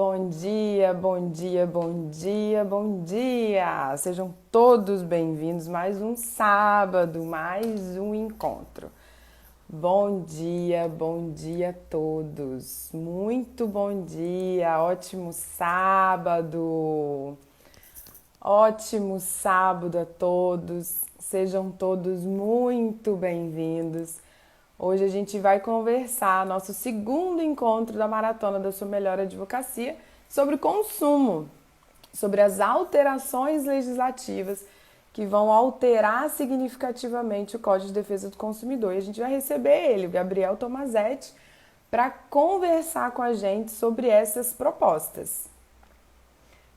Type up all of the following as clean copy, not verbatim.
Bom dia, bom dia, bom dia, bom dia! Sejam todos bem-vindos. Mais um sábado, mais um encontro. Bom dia a todos. Muito bom dia, ótimo sábado a todos. Sejam todos muito bem-vindos. Hoje a gente vai conversar, nosso segundo encontro da Maratona da Sua Melhor Advocacia, sobre consumo, sobre as alterações legislativas que vão alterar significativamente o Código de Defesa do Consumidor. E a gente vai receber ele, o Gabriel Tomazetti, para conversar com a gente sobre essas propostas.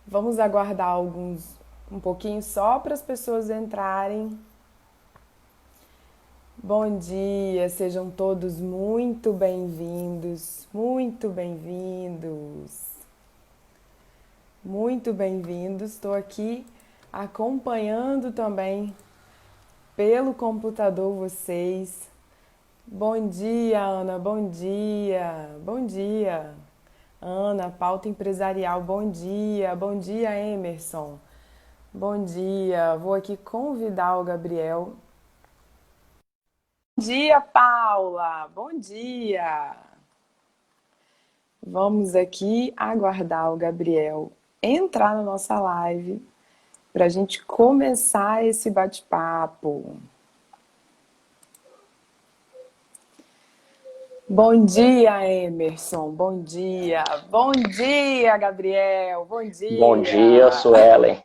Vamos aguardar um pouquinho só para as pessoas entrarem. Bom dia, sejam todos muito bem-vindos, muito bem-vindos, muito bem-vindos. Estou aqui acompanhando também pelo computador vocês. Bom dia, Ana, bom dia, Ana, pauta empresarial, bom dia, Emerson, bom dia. Vou aqui convidar o Gabriel. Bom dia, Paula! Bom dia! Vamos aqui aguardar o Gabriel entrar na nossa live para a gente começar esse bate-papo. Bom dia, Emerson! Bom dia! Bom dia, Gabriel! Bom Bom dia, dia! Suelen.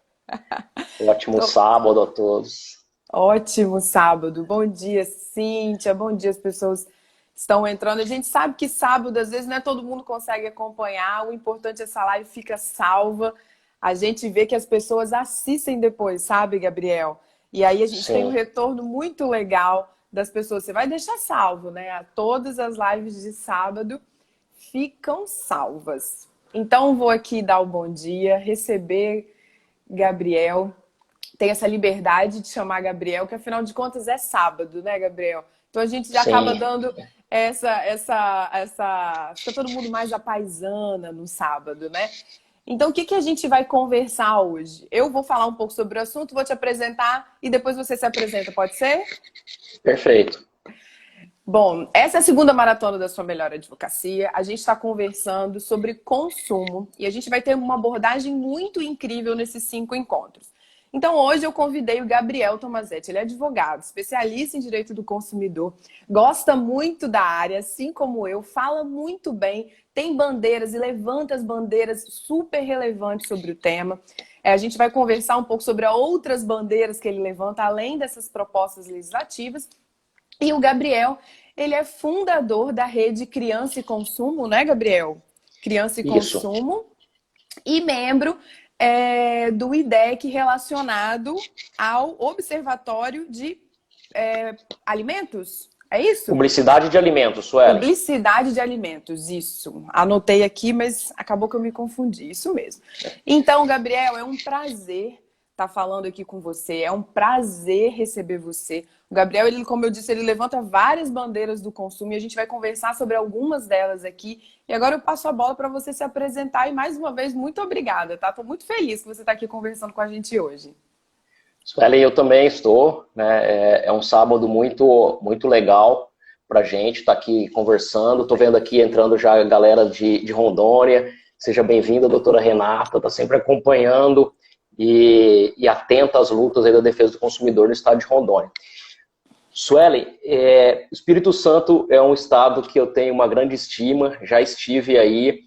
Ótimo sábado a todos. Ótimo sábado. Bom dia, Cíntia. Bom dia, as pessoas estão entrando. A gente sabe que sábado, às vezes, não é todo mundo consegue acompanhar. O importante é essa live fica salva. A gente vê que as pessoas assistem depois, sabe, Gabriel? E aí a gente tem um Sim, retorno muito legal das pessoas. Você vai deixar salvo, né? Todas as lives de sábado ficam salvas. Então, vou aqui dar o bom dia, receber Gabriel. Tem essa liberdade de chamar Gabriel, que afinal de contas é sábado, né, Gabriel? Então a gente já acaba sim. dando fica todo mundo mais à paisana no sábado, né? Então o que a gente vai conversar hoje? Eu vou falar um pouco sobre o assunto, vou te apresentar e depois você se apresenta, pode ser? Perfeito. Bom, essa é a segunda maratona da Sua Melhor Advocacia. A gente está conversando sobre consumo e a gente vai ter uma abordagem muito incrível nesses 5 encontros. Então, hoje eu convidei o Gabriel Tomazetti. Ele é advogado, especialista em direito do consumidor, gosta muito da área, assim como eu, fala muito bem, tem bandeiras e levanta as bandeiras super relevantes sobre o tema. A gente vai conversar um pouco sobre outras bandeiras que ele levanta, além dessas propostas legislativas. E o Gabriel, ele é fundador da rede Criança e Consumo, né, Gabriel? Criança e Isso. Consumo. E membro do IDEC relacionado ao Observatório de Alimentos. É isso? Publicidade de alimentos, Suelen. Publicidade de alimentos, isso. Anotei aqui, mas acabou que eu me confundi. Isso mesmo. Então, Gabriel, é um prazer estar falando aqui com você. É um prazer receber você. O Gabriel, ele, como eu disse, ele levanta várias bandeiras do consumo e a gente vai conversar sobre algumas delas aqui. E agora eu passo a bola para você se apresentar e mais uma vez, muito obrigada, tá? Estou muito feliz que você está aqui conversando com a gente hoje. Suelen, eu também estou, né? É um sábado muito legal para a gente estar aqui conversando. Estou vendo aqui entrando já a galera de Rondônia. Seja bem-vinda, doutora Renata, está sempre acompanhando e atenta às lutas aí da defesa do consumidor no estado de Rondônia. Suelen, o Espírito Santo é um estado que eu tenho uma grande estima, já estive aí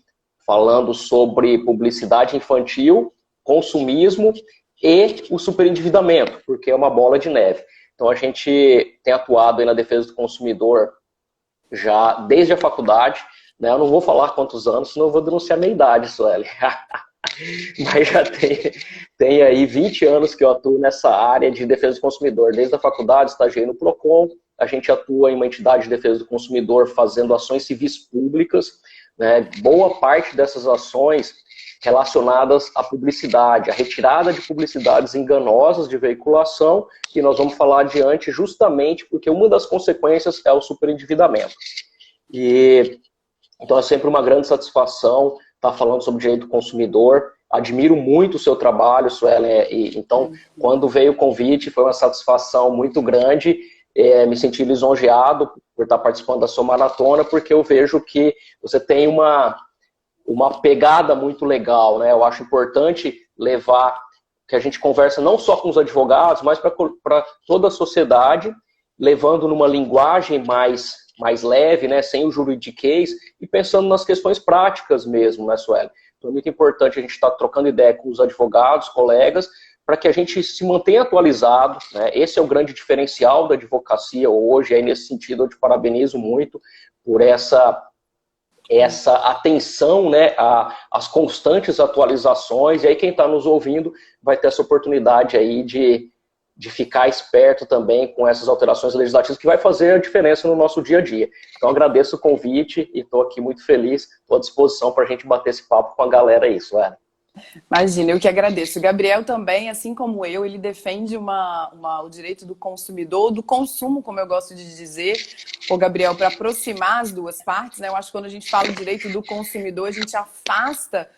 falando sobre publicidade infantil, consumismo e o superendividamento, porque é uma bola de neve. Então a gente tem atuado aí na defesa do consumidor já desde a faculdade, né? Eu não vou falar quantos anos, senão eu vou denunciar a minha idade, Suelen. Mas já tem aí 20 anos que eu atuo nessa área de defesa do consumidor. Desde a faculdade, estagiei no PROCON, a gente atua em uma entidade de defesa do consumidor fazendo ações civis públicas, né? Boa parte dessas ações relacionadas à publicidade, à retirada de publicidades enganosas de veiculação, que nós vamos falar adiante justamente porque uma das consequências é o superendividamento. Então é sempre uma grande satisfação está falando sobre direito do consumidor. Admiro muito o seu trabalho, Suelen, então, quando veio o convite, foi uma satisfação muito grande, me senti lisonjeado por estar participando da sua maratona, porque eu vejo que você tem uma pegada muito legal, né? Eu acho importante levar, que a gente conversa não só com os advogados, mas para toda a sociedade, levando numa linguagem mais leve, né? Sem o juridiquês, e pensando nas questões práticas mesmo, né, Suelen? Então é muito importante a gente estar trocando ideia com os advogados, colegas, para que a gente se mantenha atualizado, né? Esse é o grande diferencial da advocacia hoje, aí nesse sentido eu te parabenizo muito por essa atenção, né, às constantes atualizações, e aí quem está nos ouvindo vai ter essa oportunidade aí de ficar esperto também com essas alterações legislativas que vai fazer a diferença no nosso dia a dia. Então agradeço o convite e estou aqui muito feliz, estou à disposição para a gente bater esse papo com a galera aí, Suelen. Imagina, eu que agradeço. O Gabriel também, assim como eu, ele defende o direito do consumidor, do consumo, como eu gosto de dizer, o Gabriel, para aproximar as duas partes, né? Eu acho que quando a gente fala em direito do consumidor, a gente afasta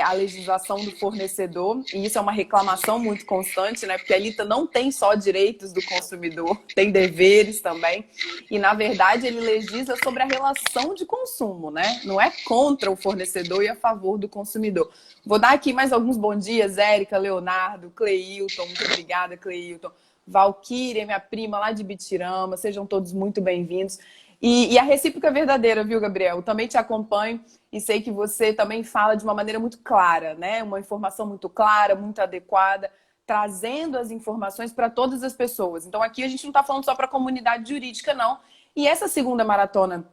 a legislação do fornecedor, e isso é uma reclamação muito constante, né? Porque a LITA não tem só direitos do consumidor, tem deveres também, e na verdade ele legisla sobre a relação de consumo, né? Não é contra o fornecedor e a favor do consumidor. Vou dar aqui mais alguns bons dias, Érica, Leonardo, Cleilton, muito obrigada, Cleilton, Valquíria, minha prima lá de Bitirama, sejam todos muito bem-vindos. E a recíproca é verdadeira, viu, Gabriel? Eu também te acompanho e sei que você também fala de uma maneira muito clara, né? Uma informação muito clara, muito adequada, trazendo as informações para todas as pessoas. Então aqui a gente não está falando só para a comunidade jurídica, não. E essa segunda maratona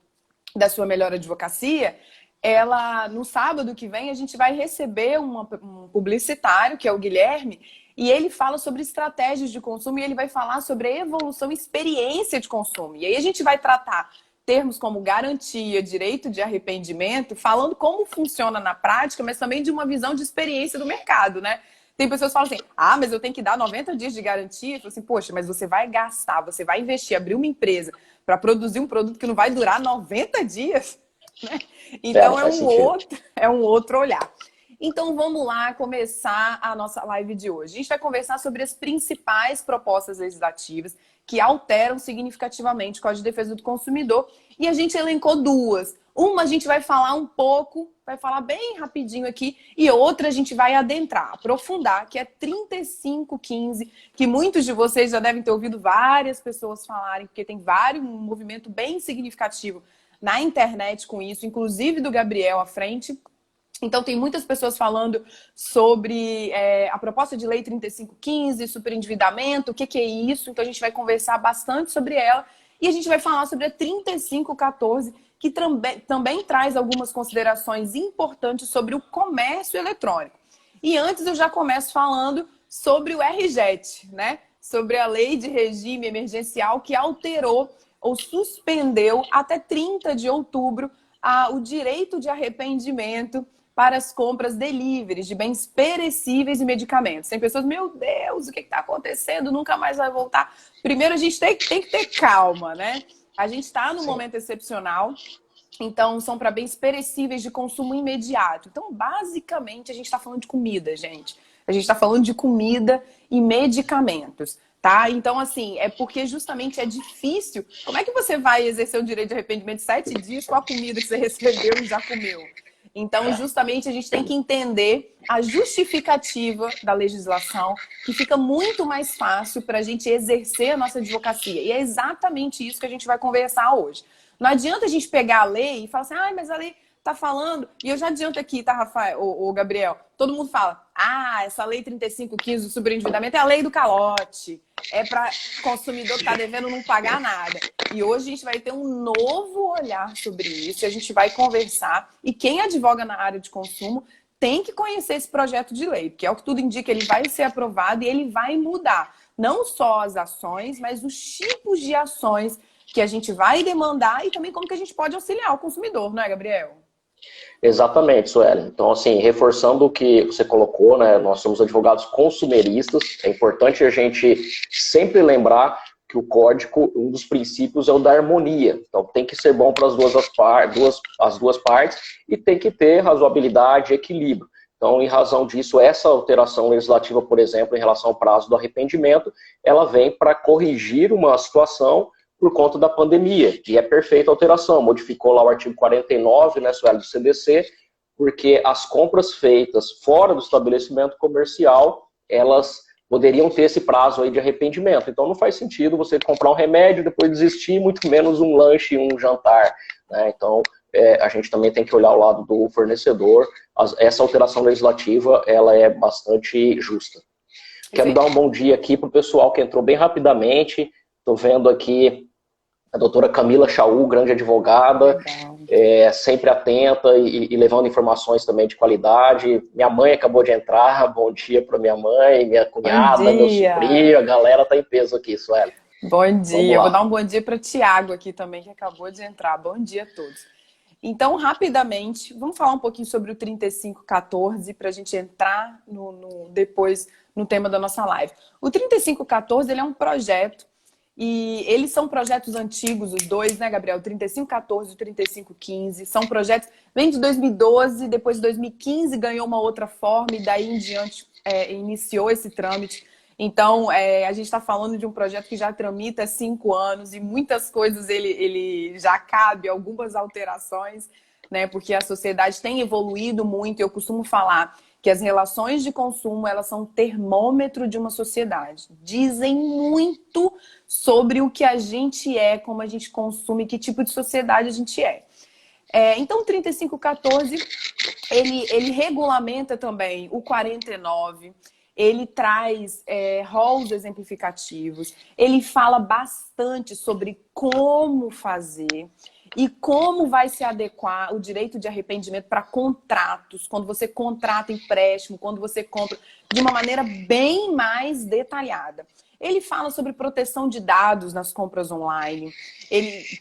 da Sua Melhor Advocacia, no sábado que vem, a gente vai receber um publicitário, que é o Guilherme, e ele fala sobre estratégias de consumo e ele vai falar sobre a evolução e experiência de consumo. E aí a gente vai tratar termos como garantia, direito de arrependimento, falando como funciona na prática, mas também de uma visão de experiência do mercado, né? Tem pessoas que falam assim, mas eu tenho que dar 90 dias de garantia. Eu falo assim, poxa, mas você vai gastar, você vai investir, abrir uma empresa para produzir um produto que não vai durar 90 dias? Né? Então é um outro olhar. Então vamos lá começar a nossa live de hoje. A gente vai conversar sobre as principais propostas legislativas que alteram significativamente o Código de Defesa do Consumidor, e a gente elencou duas. Uma a gente vai falar um pouco, vai falar bem rapidinho aqui, e outra a gente vai adentrar, aprofundar, que é 3515, que muitos de vocês já devem ter ouvido várias pessoas falarem, porque tem um movimento bem significativo na internet com isso, inclusive do Gabriel à frente. Então, tem muitas pessoas falando sobre a proposta de lei 3515, superendividamento, o que é isso. Então, a gente vai conversar bastante sobre ela. E a gente vai falar sobre a 3514, que também traz algumas considerações importantes sobre o comércio eletrônico. E antes, eu já começo falando sobre o RJET, né? Sobre a lei de regime emergencial que alterou ou suspendeu até 30 de outubro o direito de arrependimento para as compras deliveries de bens perecíveis e medicamentos. Tem pessoas, meu Deus, o que está acontecendo? Nunca mais vai voltar. Primeiro, a gente tem que ter calma, né? A gente está num momento excepcional, então são para bens perecíveis de consumo imediato. Então, basicamente, a gente está falando de comida, gente. A gente está falando de comida e medicamentos. Tá? Então, assim, é porque justamente é difícil. Como é que você vai exercer o direito de arrependimento 7 dias com a comida que você recebeu e já comeu? Então, justamente, a gente tem que entender a justificativa da legislação, que fica muito mais fácil para a gente exercer a nossa advocacia. E é exatamente isso que a gente vai conversar hoje. Não adianta a gente pegar a lei e falar assim, mas a lei tá falando... E eu já adianto aqui, tá, Rafael, o Gabriel? Todo mundo fala, essa lei 3515 do superendividamento é a lei do calote. É para consumidor que tá devendo não pagar nada. E hoje a gente vai ter um novo olhar sobre isso, a gente vai conversar. E quem advoga na área de consumo tem que conhecer esse projeto de lei, porque é o que tudo indica, ele vai ser aprovado e ele vai mudar. Não só as ações, mas os tipos de ações que a gente vai demandar e também como que a gente pode auxiliar o consumidor, não é, Gabriel? Exatamente, Suelen. Então, assim, reforçando o que você colocou, né, nós somos advogados consumeristas, é importante a gente sempre lembrar que o código, um dos princípios é o da harmonia. Então tem que ser bom para as duas partes e tem que ter razoabilidade e equilíbrio. Então, em razão disso, essa alteração legislativa, por exemplo, em relação ao prazo do arrependimento, ela vem para corrigir uma situação por conta da pandemia. E é perfeita a alteração. Modificou lá o artigo 49, né, do CDC, porque as compras feitas fora do estabelecimento comercial, elas poderiam ter esse prazo aí de arrependimento. Então não faz sentido você comprar um remédio, depois desistir, muito menos um lanche, um jantar, né? Então a gente também tem que olhar o lado do fornecedor. Essa alteração legislativa, ela é bastante justa. Quero dar um bom dia aqui para o pessoal que entrou bem rapidamente. Estou vendo aqui a doutora Camila Chaú, grande advogada, sempre atenta e levando informações também de qualidade. Minha mãe acabou de entrar, bom dia para minha mãe, minha cunhada, meu sobrinho, a galera tá em peso aqui, Sueli. Bom dia, eu vou dar um bom dia para o Tiago aqui também, que acabou de entrar. Bom dia a todos. Então, rapidamente, vamos falar um pouquinho sobre o 3514 para a gente entrar depois no tema da nossa live. O 3514 ele é um projeto. E eles são projetos antigos, os dois, né, Gabriel? O 3514 e o 3515. São projetos... Vem de 2012, depois de 2015 ganhou uma outra forma e daí em diante iniciou esse trâmite. Então, a gente está falando de um projeto que já tramita há 5 anos e muitas coisas ele já cabe, algumas alterações, né? Porque a sociedade tem evoluído muito. Eu costumo falar que as relações de consumo, elas são um termômetro de uma sociedade. Dizem muito sobre o que a gente é, como a gente consome, que tipo de sociedade a gente é. Então, o 3514, ele regulamenta também o 49, ele traz rolos exemplificativos, ele fala bastante sobre como fazer e como vai se adequar o direito de arrependimento para contratos, quando você contrata empréstimo, quando você compra, de uma maneira bem mais detalhada. Ele fala sobre proteção de dados nas compras online,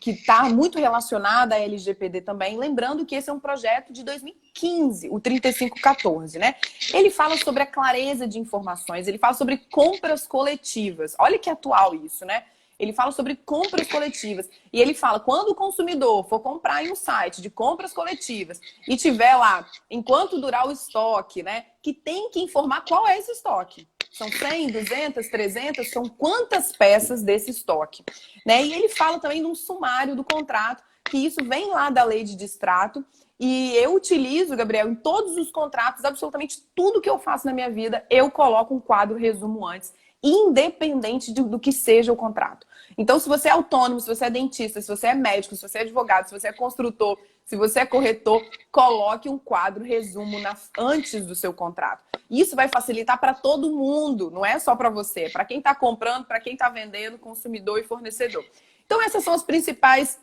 que está muito relacionado à LGPD também, lembrando que esse é um projeto de 2015, o 3514, né? Ele fala sobre a clareza de informações, ele fala sobre compras coletivas. Olha que atual isso, né? Ele fala sobre compras coletivas. E ele fala, quando o consumidor for comprar em um site de compras coletivas e tiver lá, enquanto durar o estoque, né? Que tem que informar qual é esse estoque. São 100, 200, 300, são quantas peças desse estoque, né? E ele fala também de um sumário do contrato, que isso vem lá da lei de distrato. E eu utilizo, Gabriel, em todos os contratos, absolutamente tudo que eu faço na minha vida, eu coloco um quadro resumo antes, independente do que seja o contrato. Então, se você é autônomo, se você é dentista, se você é médico, se você é advogado, se você é construtor, se você é corretor, coloque um quadro resumo antes do seu contrato. Isso vai facilitar para todo mundo, não é só para você, é para quem está comprando, para quem está vendendo, consumidor e fornecedor. Então, essas são as principais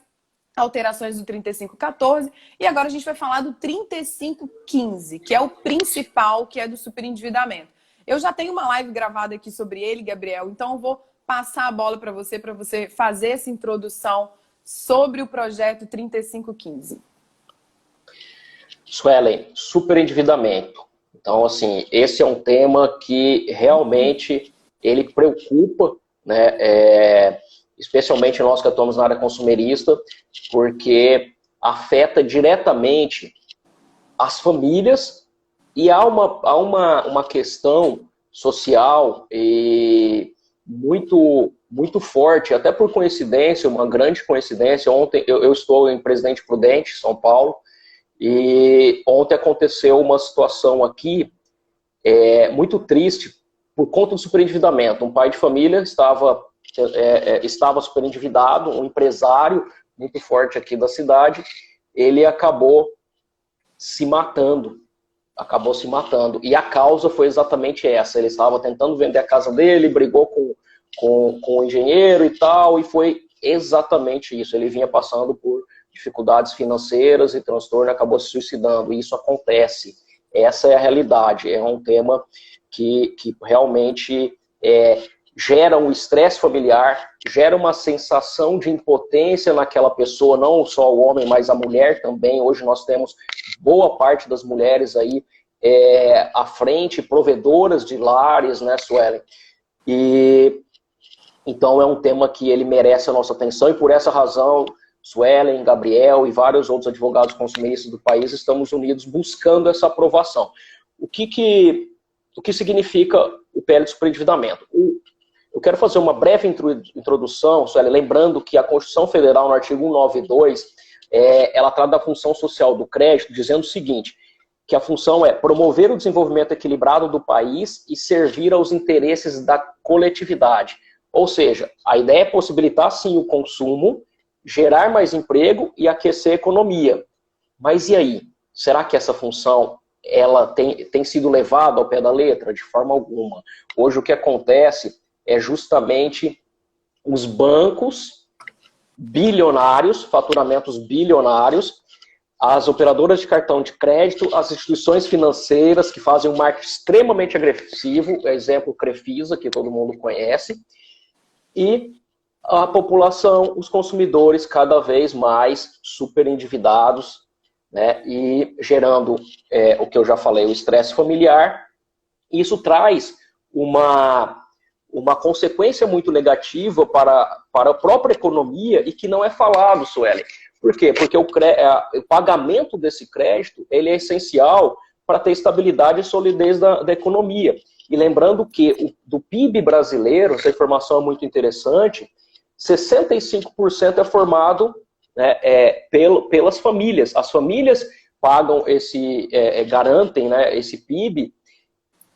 alterações do 3514. E agora a gente vai falar do 3515, que é o principal, que é do superendividamento. Eu já tenho uma live gravada aqui sobre ele, Gabriel, então eu vou passar a bola para você fazer essa introdução sobre o projeto 3515. Suelen, superendividamento. Então, assim, esse é um tema que realmente ele preocupa, né, especialmente nós que atuamos na área consumerista, porque afeta diretamente as famílias e há uma questão social e muito forte, até por coincidência, uma grande coincidência. Ontem eu estou em Presidente Prudente, São Paulo, e ontem aconteceu uma situação aqui muito triste por conta do superendividamento. Um pai de família estava superendividado, um empresário muito forte aqui da cidade, ele acabou se matando. E a causa foi exatamente essa. Ele estava tentando vender a casa dele, brigou com o engenheiro e tal, e foi exatamente isso. Ele vinha passando por dificuldades financeiras e transtorno, acabou se suicidando. E isso acontece. Essa é a realidade. É um tema que realmente gera um estresse familiar, gera uma sensação de impotência naquela pessoa, não só o homem, mas a mulher também. Hoje nós temos boa parte das mulheres aí à frente, provedoras de lares, né, Suelen? E Então é um tema que ele merece a nossa atenção e por essa razão, Suelen, Gabriel e vários outros advogados consumeristas do país estamos unidos buscando essa aprovação. O que significa o PL de superendividamento? Eu quero fazer uma breve introdução, Suelen, lembrando que a Constituição Federal, no artigo 192, ela trata da função social do crédito, dizendo o seguinte, que a função é promover o desenvolvimento equilibrado do país e servir aos interesses da coletividade. Ou seja, a ideia é possibilitar, sim, o consumo, gerar mais emprego e aquecer a economia. Mas e aí? Será que essa função ela tem sido levada ao pé da letra? De forma alguma. Hoje o que acontece é justamente os bancos bilionários, faturamentos bilionários, as operadoras de cartão de crédito, as instituições financeiras que fazem um marketing extremamente agressivo, exemplo Crefisa, que todo mundo conhece, e a população, os consumidores cada vez mais super endividados, né, e gerando o que eu já falei, o estresse familiar. Isso traz uma consequência muito negativa para a própria economia e que não é falado, Sueli. Por quê? Porque o pagamento desse crédito ele é essencial para ter estabilidade e solidez da economia. E lembrando que do PIB brasileiro, essa informação é muito interessante, 65% é formado, né, pelas famílias. As famílias pagam garantem, né, esse PIB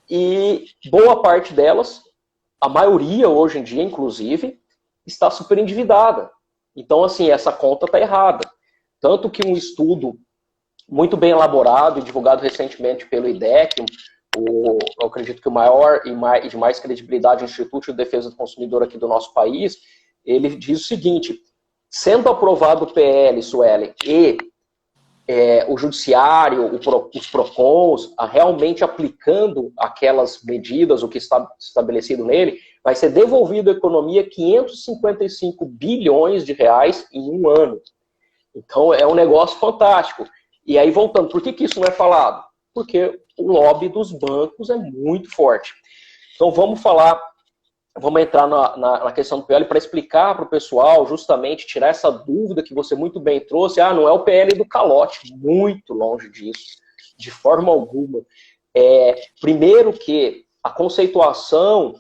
e boa parte delas, a maioria hoje em dia, inclusive, está super endividada. Então, assim, essa conta está errada. Tanto que um estudo muito bem elaborado e divulgado recentemente pelo IDEC, eu acredito que o maior e de mais credibilidade Instituto de Defesa do Consumidor aqui do nosso país, ele diz o seguinte, sendo aprovado o PL, Suelen, e o judiciário, os PROCONs, realmente aplicando aquelas medidas, o que está estabelecido nele, vai ser devolvido à economia 555 bilhões de reais em um ano. Então é um negócio fantástico. E aí voltando, por que isso não é falado? Porque o lobby dos bancos é muito forte. Então vamos entrar na questão do PL para explicar para o pessoal, justamente tirar essa dúvida que você muito bem trouxe. Não é o PL do calote, muito longe disso, de forma alguma. Primeiro que a conceituação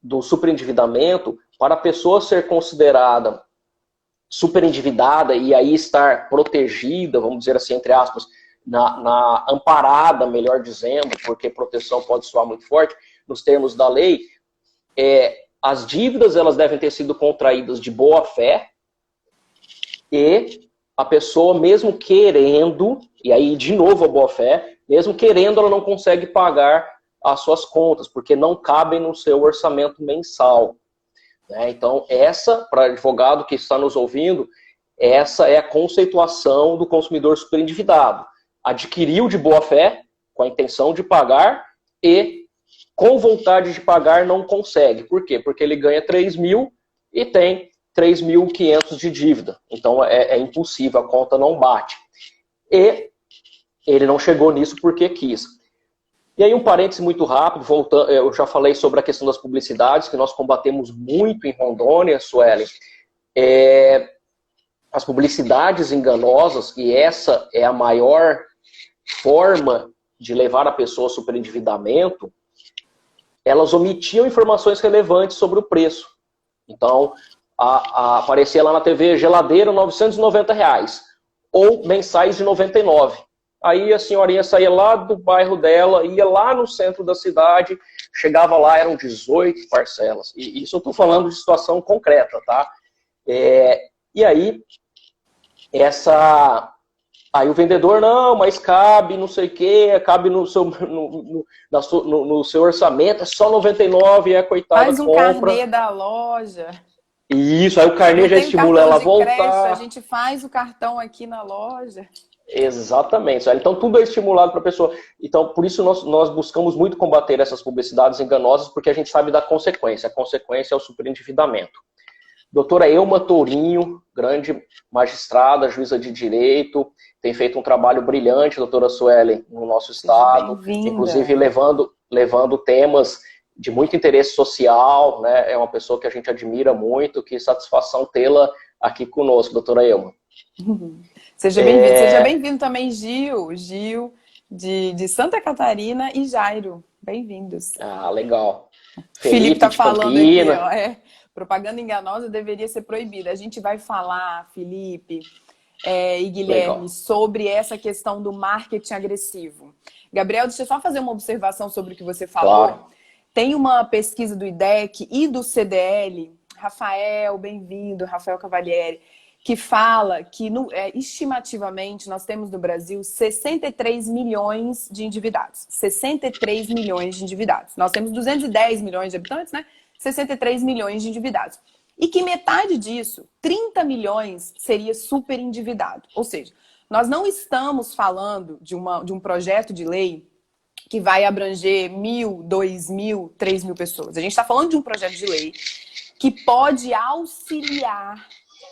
do superendividamento, para a pessoa ser considerada superendividada e aí estar protegida, vamos dizer assim, entre aspas, amparada, melhor dizendo, porque proteção pode soar muito forte, nos termos da lei, as dívidas elas devem ter sido contraídas de boa fé e a pessoa, mesmo querendo, e aí de novo a boa fé, mesmo querendo, ela não consegue pagar as suas contas, porque não cabem no seu orçamento mensal. Né? Então, para advogado que está nos ouvindo, essa é a conceituação do consumidor superendividado. Adquiriu de boa fé, com a intenção de pagar, e com vontade de pagar não consegue. Por quê? Porque ele ganha 3 mil e tem 3.500 de dívida. Então, é impossível, a conta não bate. E ele não chegou nisso porque quis. E aí um parêntese muito rápido, voltando, eu já falei sobre a questão das publicidades, que nós combatemos muito em Rondônia, Suelen. As publicidades enganosas, e essa é a maior forma de levar a pessoa ao superendividamento, elas omitiam informações relevantes sobre o preço. Então, aparecia lá na TV, geladeira R$ 990, ou mensais de R$ 99. Aí a senhorinha saía lá do bairro dela, ia lá no centro da cidade, chegava lá, eram 18 parcelas. E isso eu estou falando de situação concreta, tá? E aí, aí o vendedor, não, mas cabe não sei o quê, cabe no seu orçamento, é só 99, coitada, faz um carnê da loja. Isso, aí o carnê já estimula ela a voltar. Crédito, a gente faz o cartão aqui na loja. Exatamente. Então, tudo é estimulado para a pessoa. Então, por isso nós buscamos muito combater essas publicidades enganosas, porque a gente sabe da consequência. A consequência é o superendividamento. Doutora Elma Tourinho, grande magistrada, juíza de direito, tem feito um trabalho brilhante, doutora Suelen, no nosso estado, inclusive levando temas de muito interesse social, né? É uma pessoa que a gente admira muito, que satisfação tê-la aqui conosco, doutora Elma. Seja bem-vindo. Seja bem-vindo também, Gil de Santa Catarina e Jairo. Bem-vindos. Ah, legal. Felipe tá de falando aqui, Campina. ó, propaganda enganosa deveria ser proibida. A gente vai falar, Felipe e Guilherme, Legal. sobre essa questão do marketing agressivo. Gabriel, deixa eu só fazer uma observação sobre o que você falou. Claro. Tem uma pesquisa do IDEC e do CDL, Rafael, bem-vindo, Rafael Cavalieri, que fala que, estimativamente, nós temos no Brasil 63 milhões de endividados. 63 milhões de endividados. Nós temos 210 milhões de habitantes, né? 63 milhões de endividados. E que metade disso, 30 milhões, seria super endividado. Ou seja, nós não estamos falando de um projeto de lei que vai abranger 1.000, 2.000, 3.000 pessoas. A gente está falando de um projeto de lei que pode auxiliar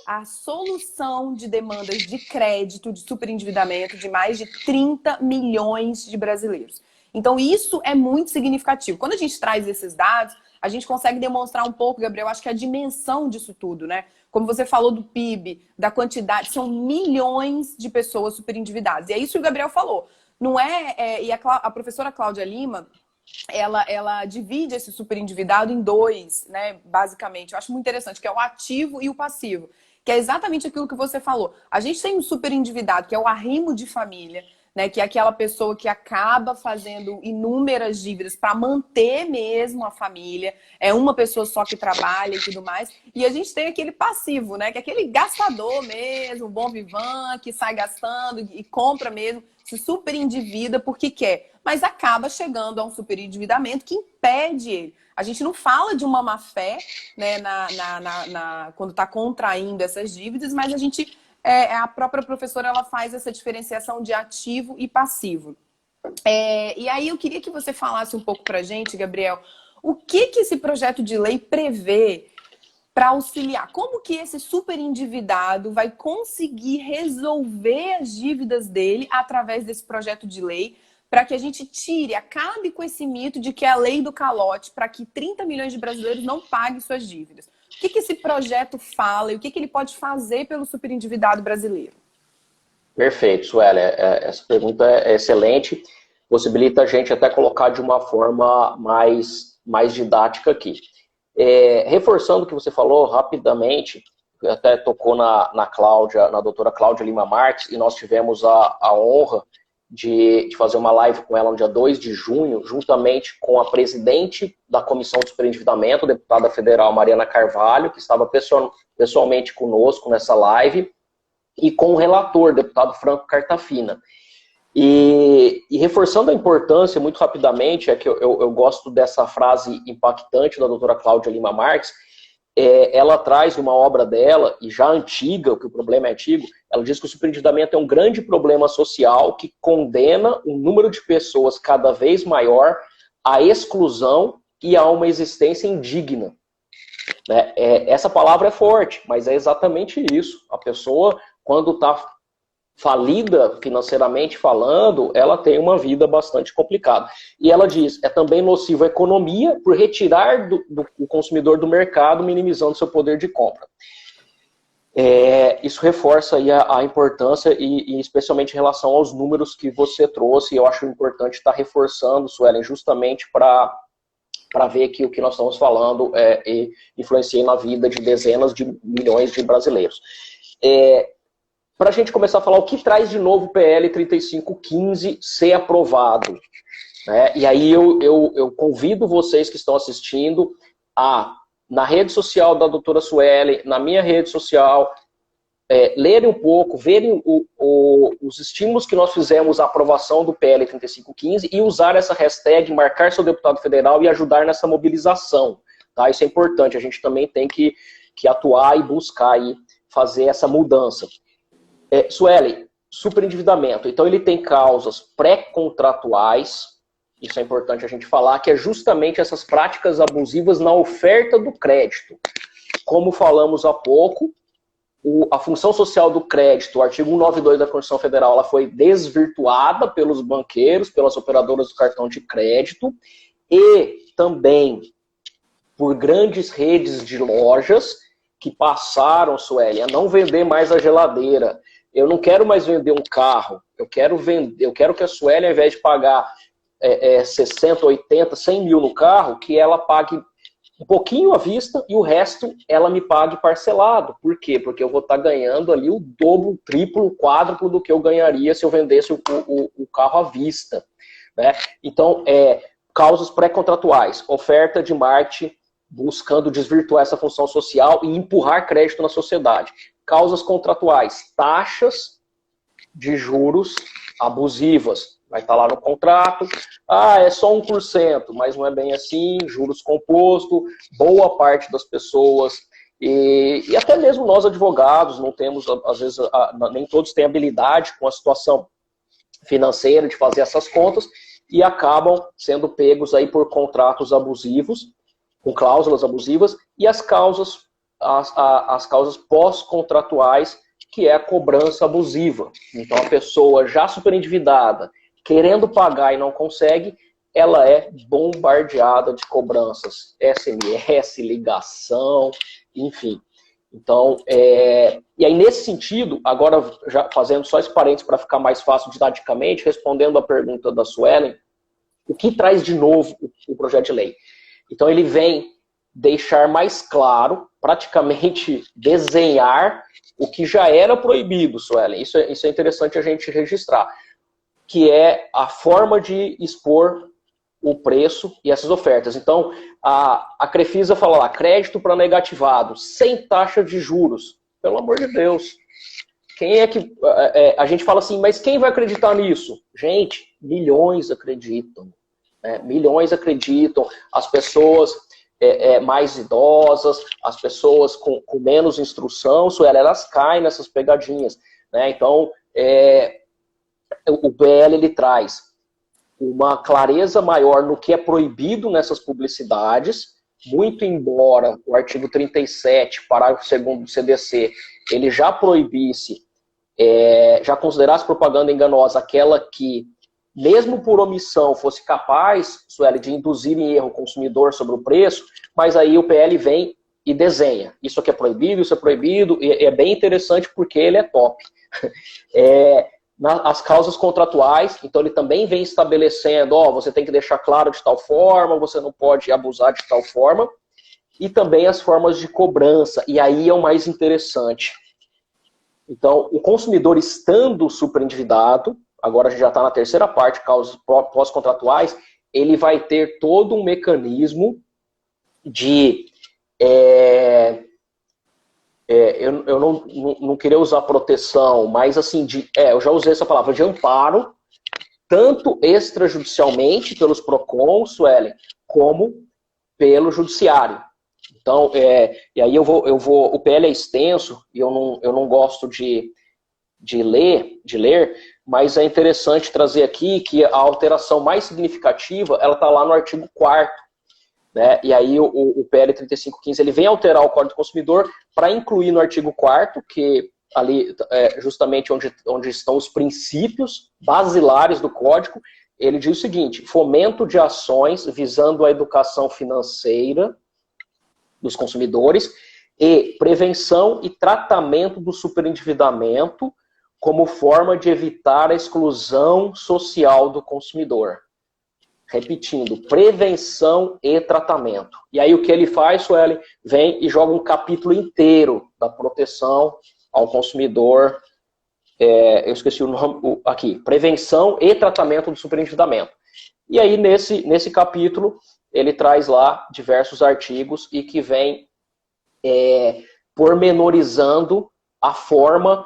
a solução de demandas de crédito, de superendividamento de mais de 30 milhões de brasileiros. Então, isso é muito significativo. Quando a gente traz esses dados, a gente consegue demonstrar um pouco, Gabriel, acho que a dimensão disso tudo, né? Como você falou do PIB, da quantidade, são milhões de pessoas superendividadas. E é isso que o Gabriel falou. Não e a professora Cláudia Lima, ela divide esse superendividado em dois, né, basicamente. Eu acho muito interessante, que é o ativo e o passivo. Que é exatamente aquilo que você falou. A gente tem um superendividado, que é o arrimo de família, né, que é aquela pessoa que acaba fazendo inúmeras dívidas para manter mesmo a família. É uma pessoa só que trabalha e tudo mais. E a gente tem aquele passivo, né, que é aquele gastador mesmo, bom vivant, que sai gastando e compra mesmo, se superendivida porque quer. Mas acaba chegando a um superendividamento que impede ele. A gente não fala de uma má-fé, né, quando está contraindo essas dívidas, mas a própria professora ela faz essa diferenciação de ativo e passivo. E aí eu queria que você falasse um pouco para a gente, Gabriel, o que esse projeto de lei prevê para auxiliar? Como que esse superendividado vai conseguir resolver as dívidas dele através desse projeto de lei, para que a gente acabe com esse mito de que é a lei do calote, para que 30 milhões de brasileiros não paguem suas dívidas? O que esse projeto fala e o que ele pode fazer pelo superendividado brasileiro? Perfeito, Sueli. Essa pergunta é excelente. Possibilita a gente até colocar de uma forma mais didática aqui. Reforçando o que você falou rapidamente, até tocou na doutora Cláudia Lima Marques, e nós tivemos a honra de fazer uma live com ela no dia 2 de junho, juntamente com a presidente da Comissão de Superendividamento, a deputada federal Mariana Carvalho, que estava pessoalmente conosco nessa live, e com o relator, deputado Franco Cartafina. E reforçando a importância, muito rapidamente, é que eu gosto dessa frase impactante da doutora Cláudia Lima Marques. Ela traz uma obra dela, e já antiga, que o problema é antigo, ela diz que o superendividamento é um grande problema social que condena um número de pessoas cada vez maior à exclusão e a uma existência indigna. Né? Essa palavra é forte, mas é exatamente isso. A pessoa, quando está falida financeiramente falando, ela tem uma vida bastante complicada. E ela diz, é também nocivo à economia por retirar do consumidor do mercado, minimizando seu poder de compra. Isso reforça aí a importância e especialmente em relação aos números que você trouxe. Eu acho importante estar reforçando, Suelen, justamente para ver que o que nós estamos falando influencia na vida de dezenas de milhões de brasileiros. Para a gente começar a falar o que traz de novo o PL 3515 ser aprovado. Né? E aí eu convido vocês que estão assistindo na rede social da doutora Sueli, na minha rede social, lerem um pouco, verem os estímulos que nós fizemos à aprovação do PL 3515 e usar essa hashtag, marcar seu deputado federal e ajudar nessa mobilização. Tá? Isso é importante, a gente também tem que atuar e buscar e fazer essa mudança. Sueli, superendividamento. Então, ele tem causas pré-contratuais, isso é importante a gente falar, que é justamente essas práticas abusivas na oferta do crédito. Como falamos há pouco, a função social do crédito, o artigo 192 da Constituição Federal, ela foi desvirtuada pelos banqueiros, pelas operadoras do cartão de crédito, e também por grandes redes de lojas que passaram, Sueli, a não vender mais a geladeira. Eu não quero mais vender um carro. Eu quero que a Sueli, ao invés de pagar 60, 80, 100 mil no carro, que ela pague um pouquinho à vista e o resto ela me pague parcelado. Por quê? Porque eu vou estar ganhando ali o dobro, o triplo, o quádruplo do que eu ganharia se eu vendesse o carro à vista. Né? Então, causas pré-contratuais, oferta de marketing buscando desvirtuar essa função social e empurrar crédito na sociedade. Causas contratuais, taxas de juros abusivas. Vai estar lá no contrato, é só 1%, mas não é bem assim, juros composto, boa parte das pessoas, e até mesmo nós advogados, não temos, às vezes, nem todos têm habilidade com a situação financeira de fazer essas contas, e acabam sendo pegos aí por contratos abusivos, com cláusulas abusivas, e as causas pós-contratuais, que é a cobrança abusiva. Então, a pessoa já superendividada, querendo pagar e não consegue, ela é bombardeada de cobranças, SMS, ligação, enfim. Então, e aí nesse sentido, agora já fazendo só esse parênteses para ficar mais fácil didaticamente, respondendo a pergunta da Suelen, o que traz de novo o projeto de lei? Então ele vem deixar mais claro, praticamente desenhar o que já era proibido, Suelen. Isso é interessante a gente registrar, que é a forma de expor o preço e essas ofertas. Então, a Crefisa fala lá, crédito para negativado, sem taxa de juros. Pelo amor de Deus. Quem é que... a gente fala assim, mas quem vai acreditar nisso? Gente, milhões acreditam. Milhões acreditam. As pessoas mais idosas, as pessoas com menos instrução, elas caem nessas pegadinhas. Né? Então, o PL ele traz uma clareza maior no que é proibido nessas publicidades, muito embora o artigo 37, parágrafo 2º do CDC, ele já proibisse, já considerasse propaganda enganosa aquela que, mesmo por omissão, fosse capaz, Sueli, de induzir em erro o consumidor sobre o preço, mas aí o PL vem e desenha. Isso aqui é proibido, isso é proibido, e é bem interessante porque ele é top. As causas contratuais, então ele também vem estabelecendo, você tem que deixar claro de tal forma, você não pode abusar de tal forma, e também as formas de cobrança, e aí é o mais interessante. Então, o consumidor estando superendividado, agora a gente já está na terceira parte, causas pós-contratuais, ele vai ter todo um mecanismo de... eu não queria usar proteção, mas assim, eu já usei essa palavra, de amparo, tanto extrajudicialmente pelos PROCON, Suelen, como pelo judiciário. Então, e aí o PL é extenso, e eu não gosto de ler, mas é interessante trazer aqui que a alteração mais significativa, ela está lá no artigo 4º, né? E aí o PL 3515 ele vem alterar o Código do Consumidor para incluir no artigo 4º, que ali justamente onde estão os princípios basilares do Código, ele diz o seguinte: fomento de ações visando a educação financeira dos consumidores e prevenção e tratamento do superendividamento como forma de evitar a exclusão social do consumidor. Repetindo, prevenção e tratamento. E aí o que ele faz, Sueli, vem e joga um capítulo inteiro da proteção ao consumidor, eu esqueci o nome aqui, prevenção e tratamento do superendividamento. E aí nesse capítulo, ele traz lá diversos artigos e que vem pormenorizando a forma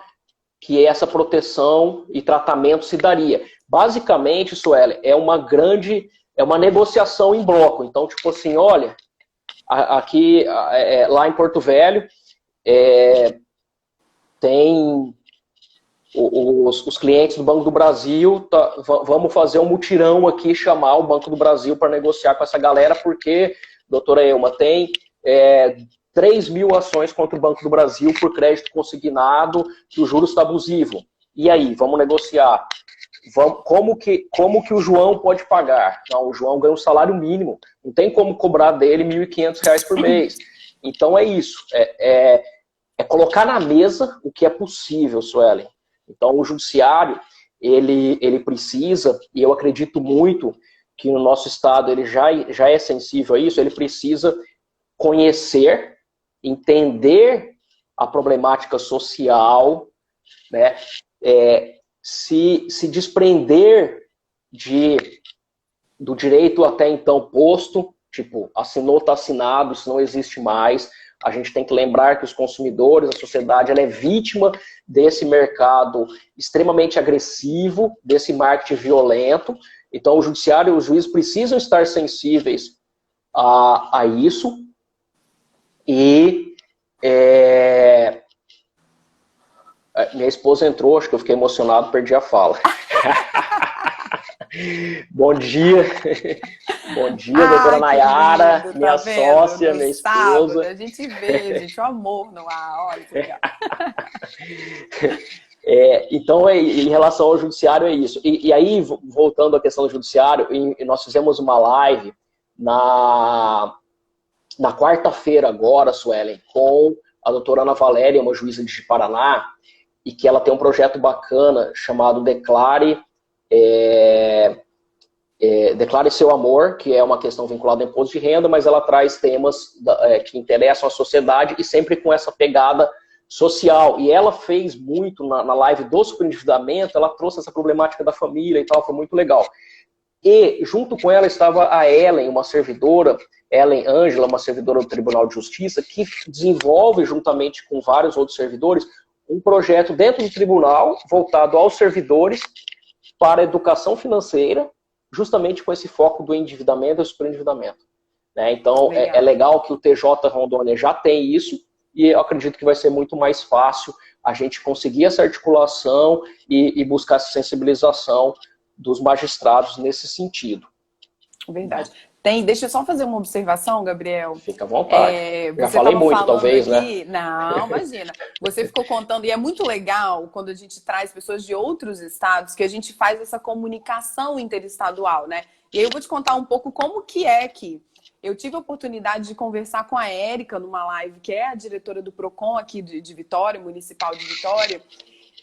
que essa proteção e tratamento se daria. Basicamente, Sueli, é uma negociação em bloco. Então, tipo assim, olha, aqui, lá em Porto Velho, tem os clientes do Banco do Brasil, vamos fazer um mutirão aqui, chamar o Banco do Brasil para negociar com essa galera, porque, doutora Elma, tem 3.000 ações contra o Banco do Brasil por crédito consignado, que o juros está abusivo. E aí, vamos negociar. Como que o João pode pagar? Não, o João ganha um salário mínimo. Não tem como cobrar dele R$ 1.500 por mês. Então é isso. É colocar na mesa o que é possível, Suelen. Então o judiciário, ele precisa, e eu acredito muito que no nosso estado ele já é sensível a isso, ele precisa conhecer, entender a problemática social, né? Se desprender do direito até então posto, tipo, assinou, está assinado, isso não existe mais. A gente tem que lembrar que os consumidores, a sociedade, ela é vítima desse mercado extremamente agressivo, desse marketing violento. Então, o judiciário e os juízes precisam estar sensíveis a isso. E minha esposa entrou, acho que eu fiquei emocionado, perdi a fala. Bom dia. Bom dia, doutora Nayara, lindo, minha sócia, minha esposa. Sábado, a gente vê, gente, o amor no ar, olha que legal. Então, em relação ao judiciário, é isso. E aí, voltando à questão do judiciário, nós fizemos uma live na quarta-feira agora, Suelen, com a doutora Ana Valéria, uma juíza de Paraná, e que ela tem um projeto bacana chamado Declare Seu Amor, que é uma questão vinculada ao imposto de renda, mas ela traz temas que interessam a sociedade e sempre com essa pegada social. E ela fez muito na live do superendividamento, ela trouxe essa problemática da família e tal, foi muito legal. E junto com ela estava a Ellen, uma servidora, Ellen Ângela, uma servidora do Tribunal de Justiça, que desenvolve, juntamente com vários outros servidores, um projeto dentro do tribunal voltado aos servidores para a educação financeira, justamente com esse foco do endividamento e superendividamento. Né? Então, é legal que o TJ Rondônia já tem isso, e eu acredito que vai ser muito mais fácil a gente conseguir essa articulação e buscar essa sensibilização dos magistrados nesse sentido. Verdade. Deixa eu só fazer uma observação, Gabriel. Fica à vontade. Já falei muito, talvez, aqui, né? Não, imagina. Você ficou contando, e é muito legal quando a gente traz pessoas de outros estados, que a gente faz essa comunicação interestadual, né? E aí eu vou te contar um pouco como que é aqui. Eu tive a oportunidade de conversar com a Érica numa live, que é a diretora do PROCON aqui de Vitória, Municipal de Vitória,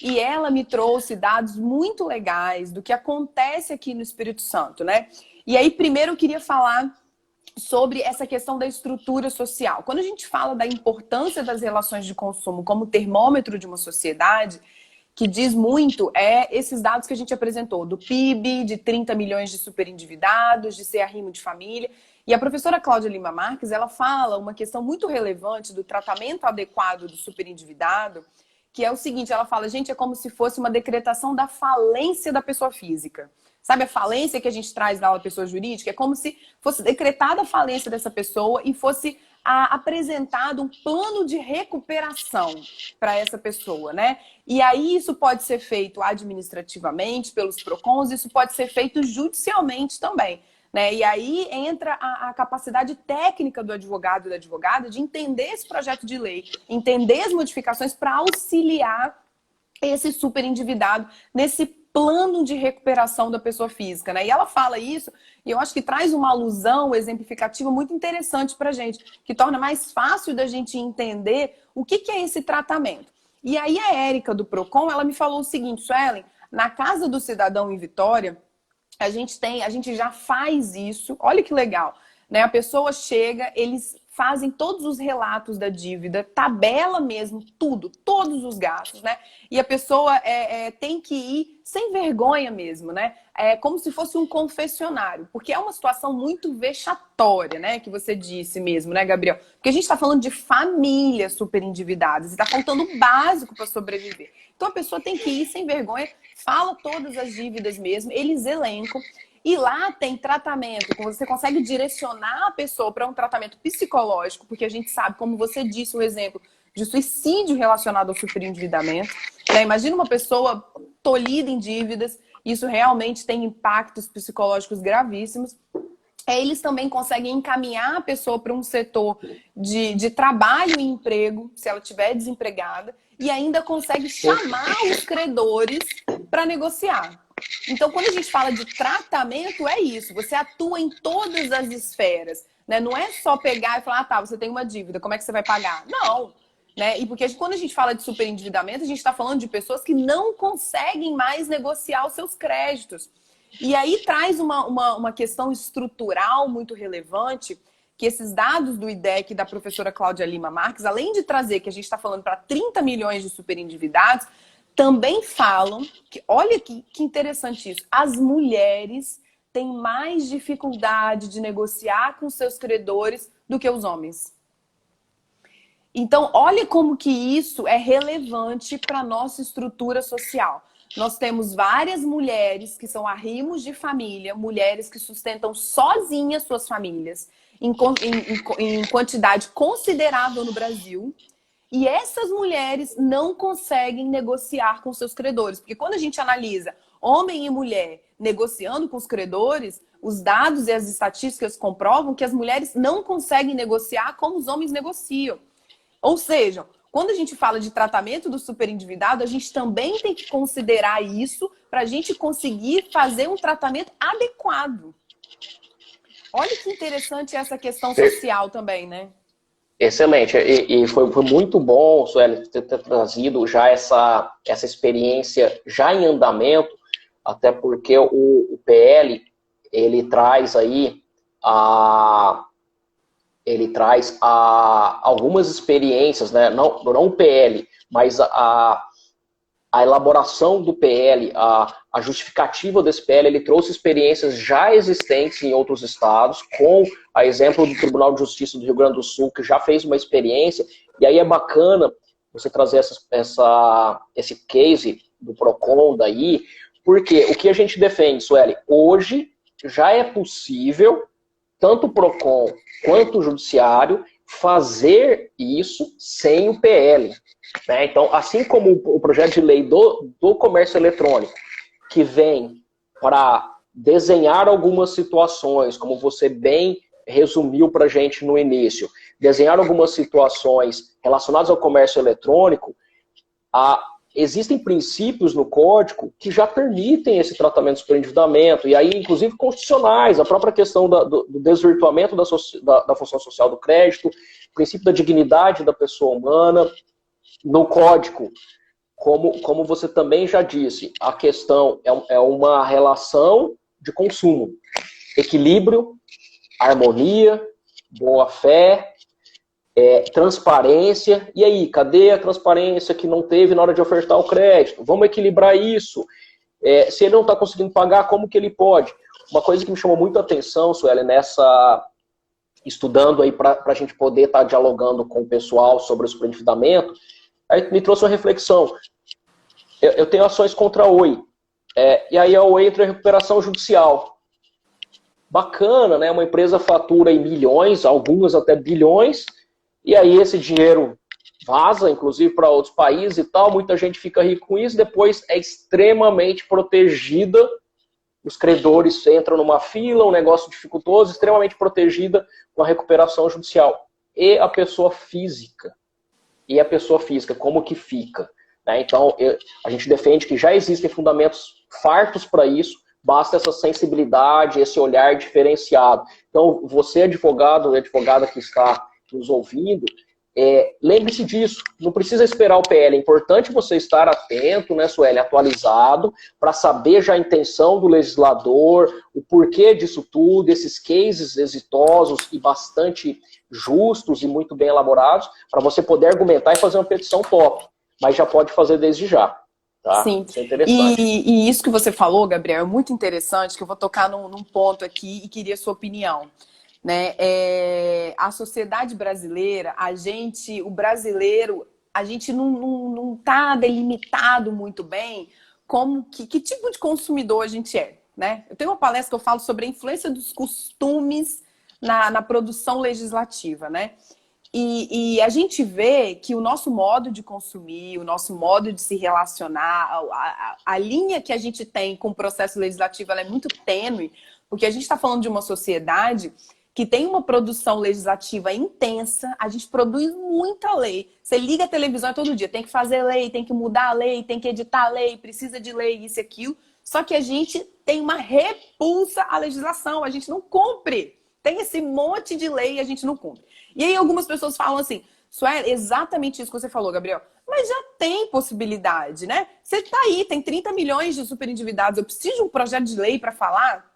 e ela me trouxe dados muito legais do que acontece aqui no Espírito Santo, né? E aí, primeiro, eu queria falar sobre essa questão da estrutura social. Quando a gente fala da importância das relações de consumo como termômetro de uma sociedade, que diz muito, esses dados que a gente apresentou, do PIB, de 30 milhões de superendividados, de ser arrimo de família. E a professora Cláudia Lima Marques, ela fala uma questão muito relevante do tratamento adequado do superendividado, que é o seguinte, ela fala, gente, é como se fosse uma decretação da falência da pessoa física. Sabe a falência que a gente traz da aula de pessoa jurídica? É como se fosse decretada a falência dessa pessoa e fosse apresentado um plano de recuperação para essa pessoa, né? E aí isso pode ser feito administrativamente pelos PROCONs, isso pode ser feito judicialmente também, né? E aí entra a capacidade técnica do advogado e da advogada de entender esse projeto de lei, entender as modificações para auxiliar esse superendividado nesse plano de recuperação da pessoa física, né? E ela fala isso, e eu acho que traz uma alusão exemplificativa muito interessante pra gente, que torna mais fácil da gente entender o que é esse tratamento. E aí a Érica do PROCON, ela me falou o seguinte, Suelen, na Casa do Cidadão em Vitória, a gente já faz isso, olha que legal, né? A pessoa chega, eles fazem todos os relatos da dívida, tabela mesmo, tudo, todos os gastos, né? E a pessoa tem que ir sem vergonha mesmo, né? É como se fosse um confessionário, porque é uma situação muito vexatória, né? Que você disse mesmo, né, Gabriel? Porque a gente está falando de famílias super endividadas e está faltando o básico para sobreviver. Então a pessoa tem que ir sem vergonha, fala todas as dívidas mesmo, eles elencam. E lá tem tratamento, você consegue direcionar a pessoa para um tratamento psicológico, porque a gente sabe, como você disse, um exemplo de suicídio relacionado ao superendividamento. Né? Imagina uma pessoa tolhida em dívidas, isso realmente tem impactos psicológicos gravíssimos. eles também conseguem encaminhar a pessoa para um setor de trabalho e emprego, se ela estiver desempregada, e ainda consegue chamar os credores para negociar. Então, quando a gente fala de tratamento, é isso. Você atua em todas as esferas, né? Não é só pegar e falar, ah, tá, você tem uma dívida, como é que você vai pagar? Não. Né? E porque quando a gente fala de superendividamento, a gente está falando de pessoas que não conseguem mais negociar os seus créditos. E aí traz uma questão estrutural muito relevante, que esses dados do IDEC da professora Cláudia Lima Marques, além de trazer que a gente está falando para 30 milhões de superendividados, também falam que, olha que interessante isso, as mulheres têm mais dificuldade de negociar com seus credores do que os homens. Então, olha como que isso é relevante para a nossa estrutura social. Nós temos várias mulheres que são arrimos de família, mulheres que sustentam sozinhas suas famílias, em quantidade considerável no Brasil. E essas mulheres não conseguem negociar com seus credores. Porque quando a gente analisa homem e mulher negociando com os credores, os dados e as estatísticas comprovam que as mulheres não conseguem negociar como os homens negociam. Ou seja, quando a gente fala de tratamento do superendividado, a gente também tem que considerar isso para a gente conseguir fazer um tratamento adequado. Olha que interessante essa questão social também, né? Excelente. E foi muito bom, Sueli, ter trazido já essa experiência já em andamento, até porque o PL, ele traz aí algumas experiências, né? Não o PL, mas a elaboração do PL, a justificativa desse PL, ele trouxe experiências já existentes em outros estados, com a exemplo do Tribunal de Justiça do Rio Grande do Sul, que já fez uma experiência, e aí é bacana você trazer esse case do PROCON daí, porque o que a gente defende, Sueli, hoje já é possível, tanto o PROCON quanto o Judiciário, fazer isso sem o PL. Né? Então, assim como o projeto de lei do comércio eletrônico, que vem para desenhar algumas situações, como você bem resumiu para a gente no início, desenhar algumas situações relacionadas ao comércio eletrônico, existem princípios no código que já permitem esse tratamento de superendividamento, e aí, inclusive, constitucionais, a própria questão do desvirtuamento da função social do crédito, o princípio da dignidade da pessoa humana. No código, como você também já disse, a questão é uma relação de consumo, equilíbrio, harmonia, boa-fé, transparência. E aí, cadê a transparência que não teve na hora de ofertar o crédito? Vamos equilibrar isso. Se ele não está conseguindo pagar, como que ele pode? Uma coisa que me chamou muito a atenção, Sueli, estudando aí para a gente poder estar dialogando com o pessoal sobre o superendividamento, aí me trouxe uma reflexão. Eu tenho ações contra a Oi. E aí a Oi entra em recuperação judicial. Bacana, né? Uma empresa fatura em milhões, algumas até bilhões, e aí esse dinheiro vaza, inclusive, para outros países e tal, muita gente fica rica com isso, depois é extremamente protegida, os credores entram numa fila, um negócio dificultoso, extremamente protegida com a recuperação judicial. E a pessoa física? Como que fica? Né? Então, a gente defende que já existem fundamentos fartos para isso, basta essa sensibilidade, esse olhar diferenciado. Então, você, advogado e advogada que está nos ouvindo, lembre-se disso, não precisa esperar o PL, é importante você estar atento, né, Sueli, atualizado, para saber já a intenção do legislador, o porquê disso tudo, esses cases exitosos e bastante justos e muito bem elaborados, para você poder argumentar e fazer uma petição top, mas já pode fazer desde já. Tá? Sim, isso é interessante. E isso que você falou, Gabriel, é muito interessante, que eu vou tocar num ponto aqui e queria a sua opinião. Né? A sociedade brasileira, o brasileiro, a gente não está delimitado muito bem como que tipo de consumidor a gente é. Né? Eu tenho uma palestra que eu falo sobre a influência dos costumes na produção legislativa, né? E a gente vê que o nosso modo de consumir, o nosso modo de se relacionar, a linha que a gente tem com o processo legislativo ela é muito tênue, Porque a gente está falando de uma sociedade que tem uma produção legislativa intensa, a gente produz muita lei. Você liga a televisão todo dia, tem que fazer lei, tem que mudar a lei, tem que editar a lei, precisa de lei, isso e aquilo. Só que a gente tem uma repulsa à legislação, a gente não cumpre. Tem esse monte de lei e a gente não cumpre. E aí algumas pessoas falam assim, Sueli, exatamente isso que você falou, Gabriel. Mas já tem possibilidade, né? Você tá aí, tem 30 milhões de superendividados. Eu preciso de um projeto de lei para falar?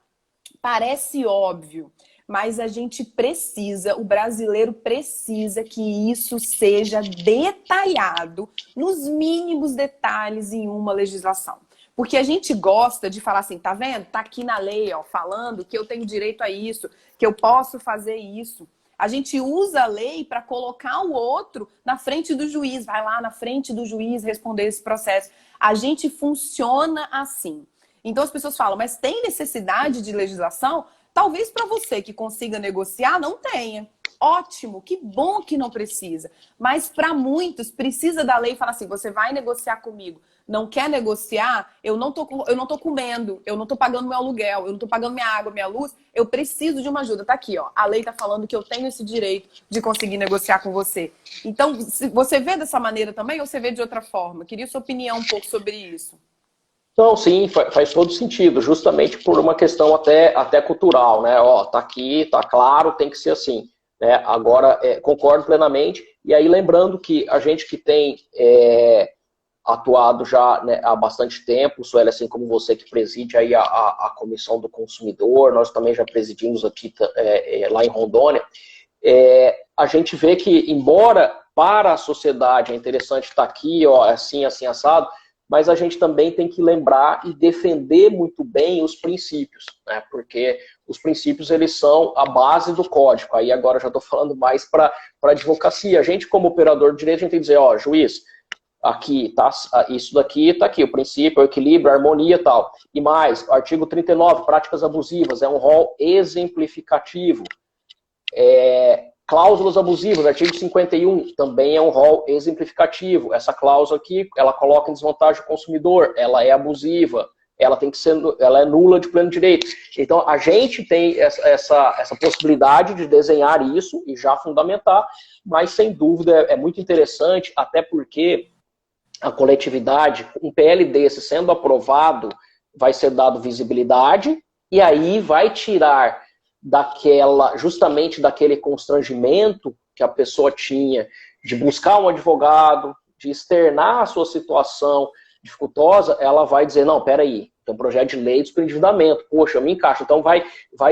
Parece óbvio, mas a gente precisa, o brasileiro precisa que isso seja detalhado nos mínimos detalhes em uma legislação. Porque a gente gosta de falar assim, tá vendo? Tá aqui na lei, ó, falando que eu tenho direito a isso, que eu posso fazer isso. A gente usa a lei para colocar o outro na frente do juiz, vai lá na frente do juiz responder esse processo. A gente funciona assim. Então as pessoas falam, mas tem necessidade de legislação? Talvez para você que consiga negociar, não tenha. Ótimo, que bom que não precisa. Mas para muitos, precisa da lei e falar assim, você vai negociar comigo. Não quer negociar? Eu não tô comendo, eu não tô pagando meu aluguel, eu não tô pagando minha água, minha luz. Eu preciso de uma ajuda. Tá aqui, ó. A lei tá falando que eu tenho esse direito de conseguir negociar com você. Então, você vê dessa maneira também ou você vê de outra forma? Queria sua opinião um pouco sobre isso. Então, sim, faz todo sentido, justamente por uma questão até cultural, né? Ó, tá aqui, tá claro, tem que ser assim. Né? Agora, concordo plenamente. E aí, lembrando que a gente que tem atuado já, né, há bastante tempo, Sueli, assim como você que preside aí a Comissão do Consumidor, nós também já presidimos aqui lá em Rondônia, a gente vê que, embora para a sociedade é interessante estar aqui, ó, assim, assim, assado, mas a gente também tem que lembrar e defender muito bem os princípios, né? Porque os princípios, eles são a base do código. Aí agora já estou falando mais para advocacia. A gente, como operador de direito, a gente tem que dizer, ó, juiz, aqui, tá, isso daqui tá aqui, o princípio, o equilíbrio, a harmonia e tal. E mais, artigo 39, práticas abusivas, é um rol exemplificativo. Cláusulas abusivas, artigo 51, também é um rol exemplificativo. Essa cláusula aqui, ela coloca em desvantagem o consumidor, ela é abusiva, ela é nula de pleno direito. Então, a gente tem essa possibilidade de desenhar isso e já fundamentar, mas, sem dúvida, é muito interessante, até porque a coletividade, um PL desse sendo aprovado, vai ser dado visibilidade e aí vai tirar justamente daquele constrangimento que a pessoa tinha de buscar um advogado, de externar a sua situação dificultosa, ela vai dizer, não, peraí, tem um projeto de lei de superendividamento, poxa, eu me encaixo, então vai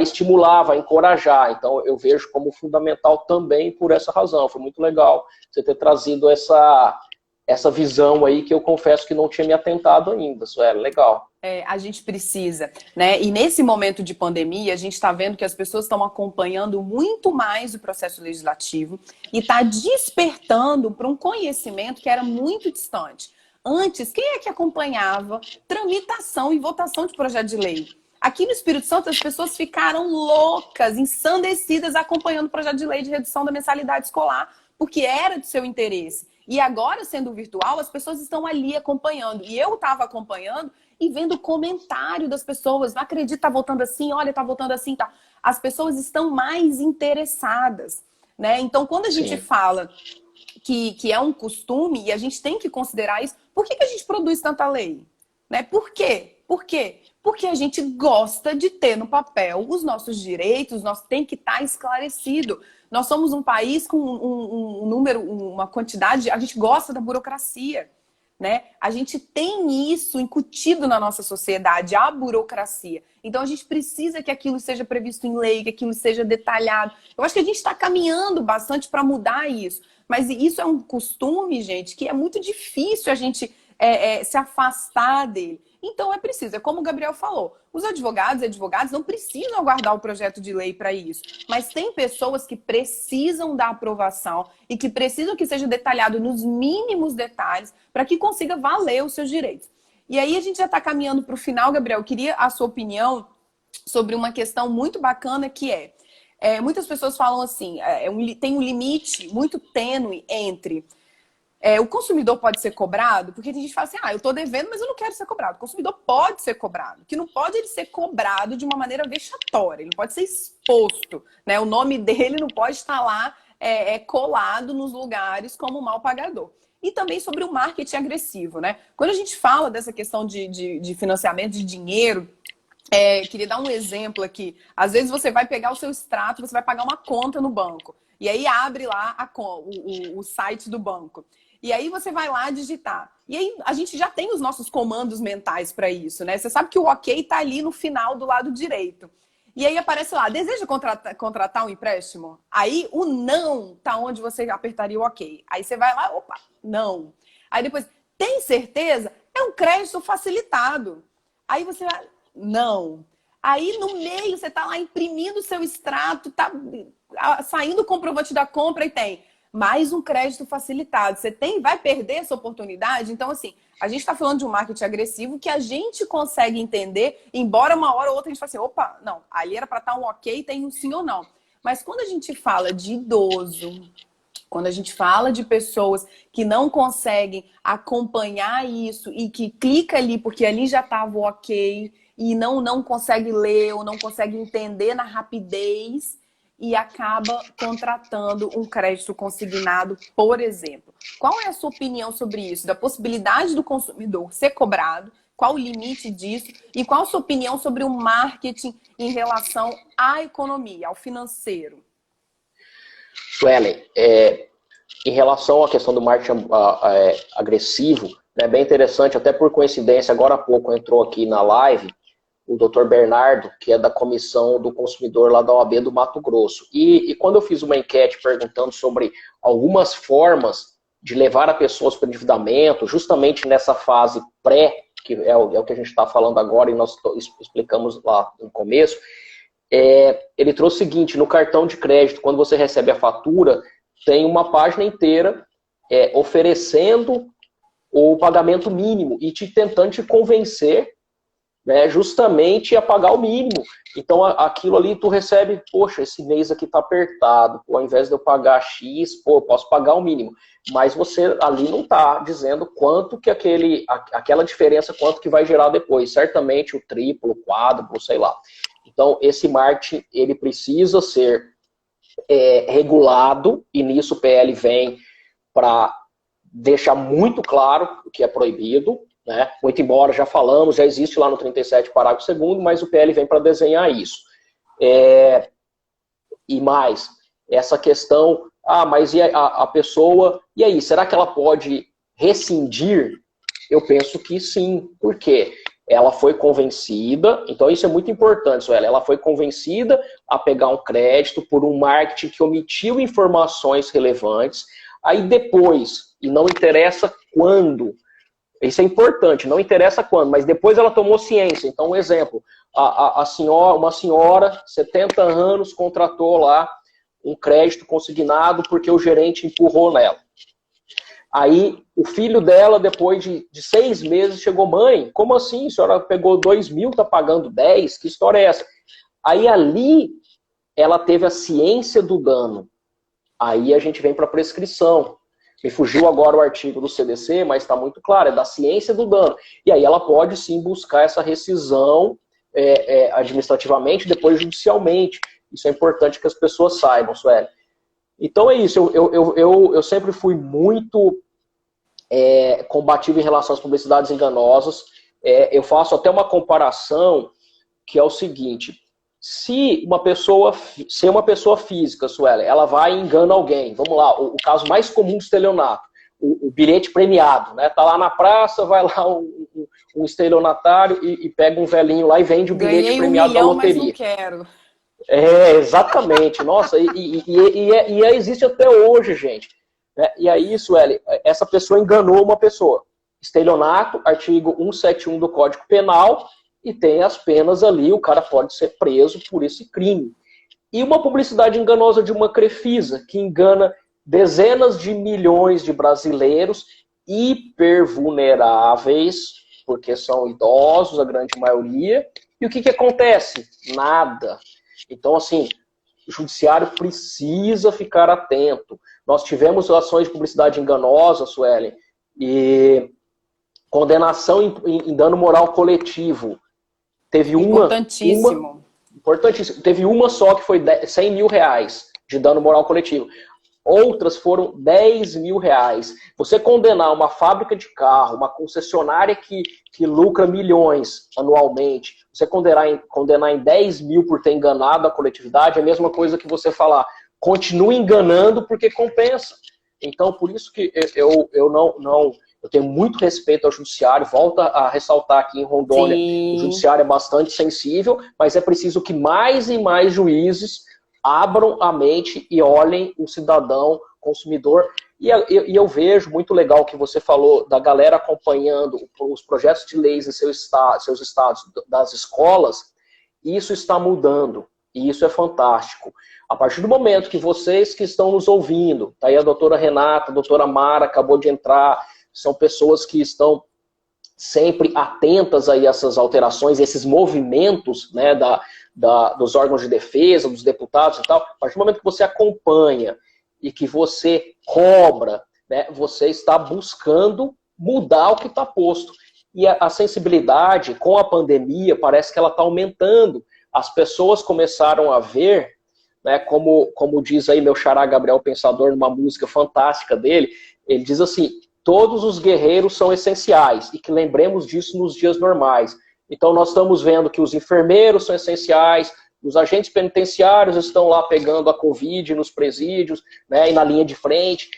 estimular, vai encorajar, então eu vejo como fundamental também por essa razão. Foi muito legal você ter trazido essa visão aí, que eu confesso que não tinha me atentado ainda. Isso é legal. A gente precisa, né? E nesse momento de pandemia, a gente está vendo que as pessoas estão acompanhando muito mais o processo legislativo e está despertando para um conhecimento que era muito distante. Antes, quem é que acompanhava tramitação e votação de projeto de lei? Aqui no Espírito Santo, as pessoas ficaram loucas, ensandecidas, acompanhando o projeto de lei de redução da mensalidade escolar, porque era de seu interesse. E agora, sendo virtual, as pessoas estão ali acompanhando. E eu estava acompanhando e vendo o comentário das pessoas. Não acredito, tá votando assim, olha, tá votando assim, tá. As pessoas estão mais interessadas, né? Então, quando a gente fala que é um costume, e a gente tem que considerar isso, por que a gente produz tanta lei? Né? Por quê? Por quê? Porque a gente gosta de ter no papel os nossos direitos, tem que estar esclarecido. Nós somos um país com um número, uma quantidade, a gente gosta da burocracia, né? A gente tem isso incutido na nossa sociedade, a burocracia. Então a gente precisa que aquilo seja previsto em lei, que aquilo seja detalhado. Eu acho que a gente está caminhando bastante para mudar isso. Mas isso é um costume, gente, que é muito difícil a gente se afastar dele. Então é preciso, é como o Gabriel falou, os advogados e advogadas não precisam aguardar o projeto de lei para isso, mas tem pessoas que precisam da aprovação e que precisam que seja detalhado nos mínimos detalhes para que consiga valer os seus direitos. E aí a gente já está caminhando para o final, Gabriel, eu queria a sua opinião sobre uma questão muito bacana que muitas pessoas falam assim, tem um limite muito tênue entre O consumidor pode ser cobrado? Porque tem gente que fala assim, eu estou devendo, mas eu não quero ser cobrado. O consumidor pode ser cobrado. O que não pode ele ser cobrado de uma maneira vexatória. Ele não pode ser exposto, né? O nome dele não pode estar lá colado nos lugares como mal pagador. E também sobre o marketing agressivo, né? Quando a gente fala dessa questão de financiamento de dinheiro, queria dar um exemplo aqui. Às vezes você vai pegar o seu extrato, você vai pagar uma conta no banco. E aí abre lá o site do banco. E aí você vai lá digitar. E aí a gente já tem os nossos comandos mentais para isso, né? Você sabe que o OK está ali no final do lado direito. E aí aparece lá, deseja contratar um empréstimo? Aí o não tá onde você apertaria o OK. Aí você vai lá, opa, não. Aí depois, tem certeza? É um crédito facilitado. Aí você vai, não. Aí no meio você tá lá imprimindo o seu extrato, tá saindo o comprovante da compra e tem mais um crédito facilitado. Você vai perder essa oportunidade? Então, assim, a gente está falando de um marketing agressivo que a gente consegue entender, embora uma hora ou outra a gente fale assim, opa, não, ali era para estar um OK, tem um sim ou não. Mas quando a gente fala de idoso, quando a gente fala de pessoas que não conseguem acompanhar isso e que clica ali porque ali já estava o OK e não consegue ler ou não consegue entender na rapidez, e acaba contratando um crédito consignado, por exemplo. Qual é a sua opinião sobre isso? Da possibilidade do consumidor ser cobrado? Qual o limite disso? E qual a sua opinião sobre o marketing em relação à economia, ao financeiro? Suelen, em relação à questão do marketing agressivo, é bem interessante, até por coincidência, agora há pouco entrou aqui na live o Dr. Bernardo, que é da Comissão do Consumidor lá da OAB do Mato Grosso. E quando eu fiz uma enquete perguntando sobre algumas formas de levar a pessoas para o endividamento, justamente nessa fase pré, que é o que a gente está falando agora e nós explicamos lá no começo, ele trouxe o seguinte, no cartão de crédito, quando você recebe a fatura, tem uma página inteira oferecendo o pagamento mínimo e tentando te convencer, né, justamente a pagar o mínimo. Então, aquilo ali tu recebe, poxa, esse mês aqui tá apertado, ao invés de eu pagar X, eu posso pagar o mínimo. Mas você ali não tá dizendo quanto que aquela diferença, quanto que vai gerar depois. Certamente o triplo, o quádruplo, sei lá. Então, esse marketing, ele precisa ser regulado, e nisso o PL vem para deixar muito claro o que é proibido, né? Muito embora, já falamos, já existe lá no 37, parágrafo 2º, mas o PL vem para desenhar isso. E mais, essa questão, mas e a pessoa, e aí, será que ela pode rescindir? Eu penso que sim. Por quê? Ela foi convencida, então isso é muito importante, Sueli, ela foi convencida a pegar um crédito por um marketing que omitiu informações relevantes, aí depois, e não interessa quando, isso é importante, não interessa quando, mas depois ela tomou ciência. Então, um exemplo, uma senhora, 70 anos, contratou lá um crédito consignado porque o gerente empurrou nela. Aí, o filho dela, depois de 6 meses, chegou, mãe, como assim? A senhora pegou 2 mil, tá pagando 10? Que história é essa? Aí, ali, ela teve a ciência do dano. Aí, a gente vem para a prescrição. Me fugiu agora o artigo do CDC, mas está muito claro, é da ciência do dano. E aí ela pode sim buscar essa rescisão administrativamente, depois judicialmente. Isso é importante que as pessoas saibam, Sueli. Então é isso, eu sempre fui muito combativo em relação às publicidades enganosas. Eu faço até uma comparação que é o seguinte: se uma pessoa física, Sueli, ela vai e engana alguém, vamos lá, o caso mais comum do estelionato, o bilhete premiado, né? Tá lá na praça, vai lá um estelionatário e pega um velhinho lá e vende o bilhete premiado da loteria. Mas não quero. Exatamente. Nossa, existe até hoje, gente. E aí, Sueli, essa pessoa enganou uma pessoa. Estelionato, artigo 171 do Código Penal, e tem as penas ali, o cara pode ser preso por esse crime. E uma publicidade enganosa de uma Crefisa, que engana dezenas de milhões de brasileiros hipervulneráveis, porque são idosos, a grande maioria. E o que acontece? Nada. Então, assim, o judiciário precisa ficar atento. Nós tivemos ações de publicidade enganosa, Suelen, e condenação em dano moral coletivo. Teve importantíssimo. Importantíssimo. Teve uma só que foi 100 mil reais de dano moral coletivo. Outras foram 10 mil reais. Você condenar uma fábrica de carro, uma concessionária que lucra milhões anualmente, você condenar em 10 mil por ter enganado a coletividade, é a mesma coisa que você falar, continue enganando porque compensa. Então, por isso que eu tenho muito respeito ao judiciário, volto a ressaltar aqui em Rondônia, Sim. O judiciário é bastante sensível, mas é preciso que mais e mais juízes abram a mente e olhem o cidadão consumidor. E eu vejo muito legal o que você falou da galera acompanhando os projetos de leis em seus estados das escolas. Isso está mudando e isso é fantástico. A partir do momento que vocês que estão nos ouvindo, tá aí a doutora Renata, a doutora Mara acabou de entrar, são pessoas que estão sempre atentas aí a essas alterações, esses movimentos, né, dos órgãos de defesa, dos deputados e tal. A partir do momento que você acompanha e que você cobra, né, você está buscando mudar o que está posto. E a sensibilidade com a pandemia parece que ela está aumentando. As pessoas começaram a ver, né, como diz aí meu xará Gabriel Pensador, numa música fantástica dele, ele diz assim, todos os guerreiros são essenciais, e que lembremos disso nos dias normais. Então nós estamos vendo que os enfermeiros são essenciais, os agentes penitenciários estão lá pegando a Covid nos presídios, né, e na linha de frente.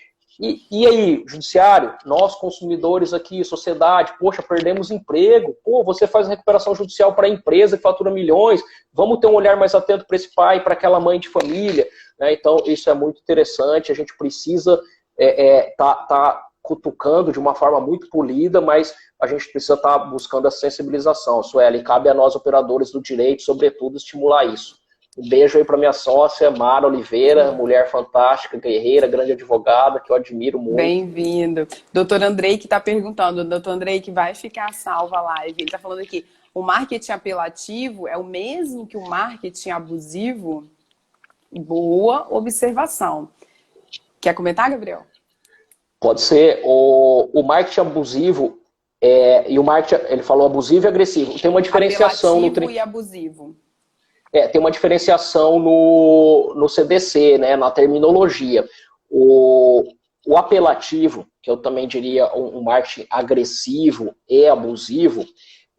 E aí, judiciário, nós consumidores aqui, sociedade, poxa, perdemos emprego, pô, você faz recuperação judicial para a empresa que fatura milhões, vamos ter um olhar mais atento para esse pai, para aquela mãe de família, né? Então isso é muito interessante, a gente precisa tá cutucando de uma forma muito polida, mas a gente precisa estar buscando a sensibilização, Sueli, cabe a nós operadores do direito, sobretudo, estimular isso. Um beijo aí para minha sócia, Mara Oliveira, mulher fantástica, guerreira, grande advogada, que eu admiro muito. Bem-vindo. Doutor Andrei que está perguntando, doutor Andrei que vai ficar salva a live, ele está falando aqui, o marketing apelativo é o mesmo que o marketing abusivo? Boa observação. Quer comentar, Gabriel? Pode ser. O marketing abusivo, e o marketing, ele falou abusivo e agressivo, tem uma diferenciação apelativo e abusivo. Tem uma diferenciação no CDC, né, na terminologia. O apelativo, que eu também diria um marketing agressivo e abusivo,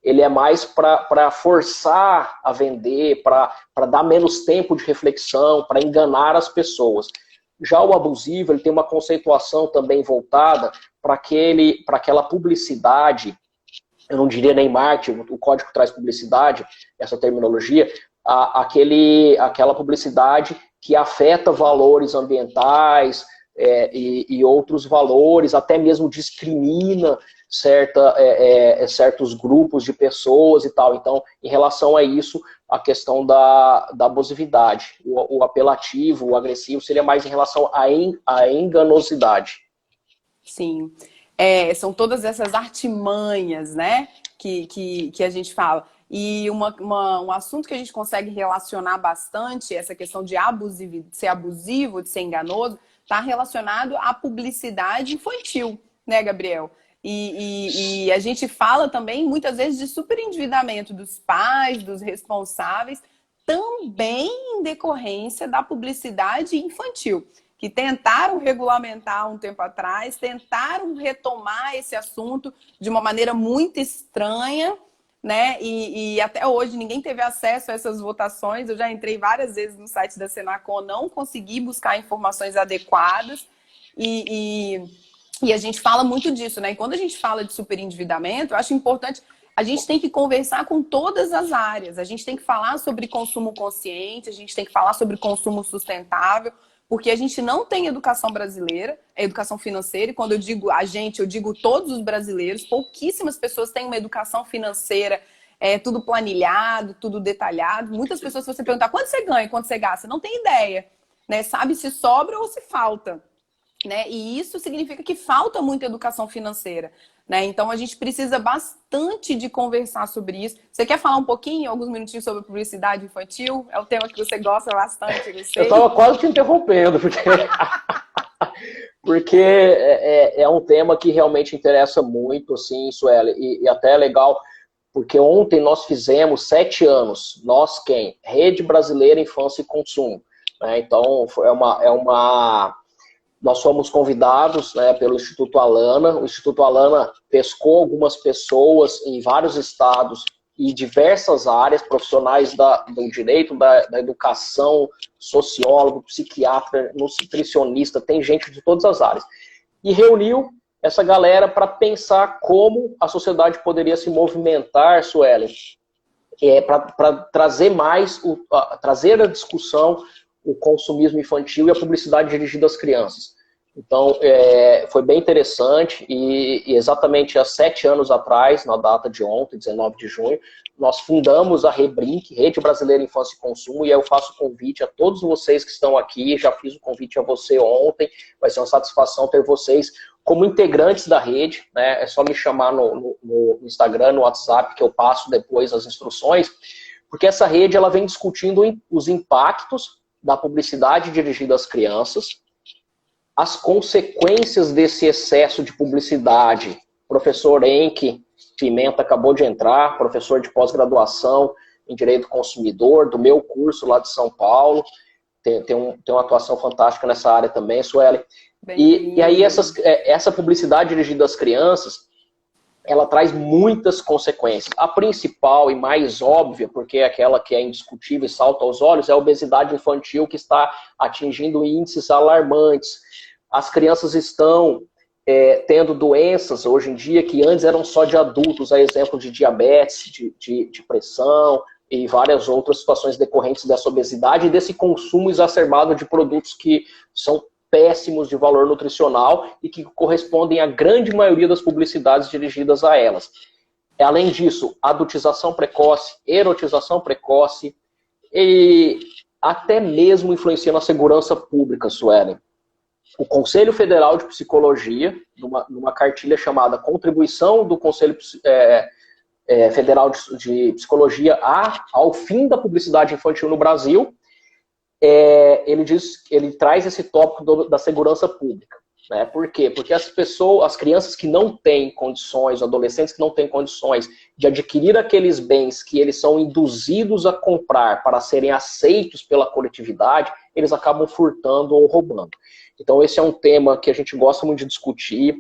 ele é mais para forçar a vender, para dar menos tempo de reflexão, para enganar as pessoas. Já o abusivo, ele tem uma conceituação também voltada para aquela publicidade, eu não diria nem marketing, o código traz publicidade, essa terminologia, aquela publicidade que afeta valores ambientais e outros valores, até mesmo discrimina certos grupos de pessoas e tal. Então, em relação a isso, a questão da abusividade, o apelativo, o agressivo, seria mais em relação à enganosidade. Sim. São todas essas artimanhas, né, que a gente fala. E um assunto que a gente consegue relacionar bastante, essa questão de ser abusivo, de ser enganoso, está relacionado à publicidade infantil, né, Gabriel? E a gente fala também, muitas vezes, de superendividamento dos pais, dos responsáveis, também em decorrência da publicidade infantil, que tentaram regulamentar um tempo atrás, tentaram retomar esse assunto de uma maneira muito estranha, né? E até hoje ninguém teve acesso a essas votações. Eu já entrei várias vezes no site da Senacom, não consegui buscar informações adequadas e a gente fala muito disso, né? E quando a gente fala de superendividamento, eu acho importante, a gente tem que conversar com todas as áreas, a gente tem que falar sobre consumo consciente, a gente tem que falar sobre consumo sustentável, porque a gente não tem educação brasileira, educação financeira, e quando eu digo a gente, eu digo todos os brasileiros, pouquíssimas pessoas têm uma educação financeira, tudo planilhado, tudo detalhado. Muitas pessoas, se você perguntar quanto você ganha, quanto você gasta, não tem ideia, né? Sabe se sobra ou se falta. né? E isso significa que falta muita educação financeira, né? Então a gente precisa bastante de conversar sobre isso. Você quer falar um pouquinho, alguns minutinhos sobre publicidade infantil? É um tema que você gosta bastante, eu Eu sei. estava quase te interrompendo, porque é um tema que realmente interessa muito, assim, Sueli, e até é legal, porque ontem nós fizemos 7 anos, nós quem? Rede Brasileira Infância e Consumo. Né? Então, nós fomos convidados, né, pelo Instituto Alana. O Instituto Alana pescou algumas pessoas em vários estados e diversas áreas, profissionais do direito, da educação, sociólogo, psiquiatra, nutricionista, tem gente de todas as áreas. E reuniu essa galera para pensar como a sociedade poderia se movimentar, Suelen, para trazer trazer a discussão o consumismo infantil e a publicidade dirigida às crianças. Então, foi bem interessante e exatamente há 7 anos atrás, na data de ontem, 19 de junho, nós fundamos a Rebrinc, Rede Brasileira Infância e Consumo, e aí eu faço o convite a todos vocês que estão aqui, já fiz o convite a você ontem, vai ser uma satisfação ter vocês como integrantes da rede, né? É só me chamar no Instagram, no WhatsApp, que eu passo depois as instruções, porque essa rede ela vem discutindo os impactos da publicidade dirigida às crianças, as consequências desse excesso de publicidade. O professor Henke Pimenta acabou de entrar, professor de pós-graduação em Direito do Consumidor, do meu curso lá de São Paulo, tem uma atuação fantástica nessa área também, Sueli. E aí essa publicidade dirigida às crianças, ela traz muitas consequências. A principal e mais óbvia, porque é aquela que é indiscutível e salta aos olhos, é a obesidade infantil, que está atingindo índices alarmantes. As crianças estão tendo doenças hoje em dia que antes eram só de adultos, a exemplo de diabetes, de pressão e várias outras situações decorrentes dessa obesidade e desse consumo exacerbado de produtos que são péssimos de valor nutricional e que correspondem à grande maioria das publicidades dirigidas a elas. Além disso, adultização precoce, erotização precoce e até mesmo influencia na segurança pública, Suelen. O Conselho Federal de Psicologia, numa cartilha chamada Contribuição do Conselho Federal de Psicologia ao fim da publicidade infantil no Brasil, ele traz esse tópico da segurança pública. Né? Por quê? Porque as crianças que não têm condições, adolescentes que não têm condições de adquirir aqueles bens que eles são induzidos a comprar para serem aceitos pela coletividade, eles acabam furtando ou roubando. Então esse é um tema que a gente gosta muito de discutir.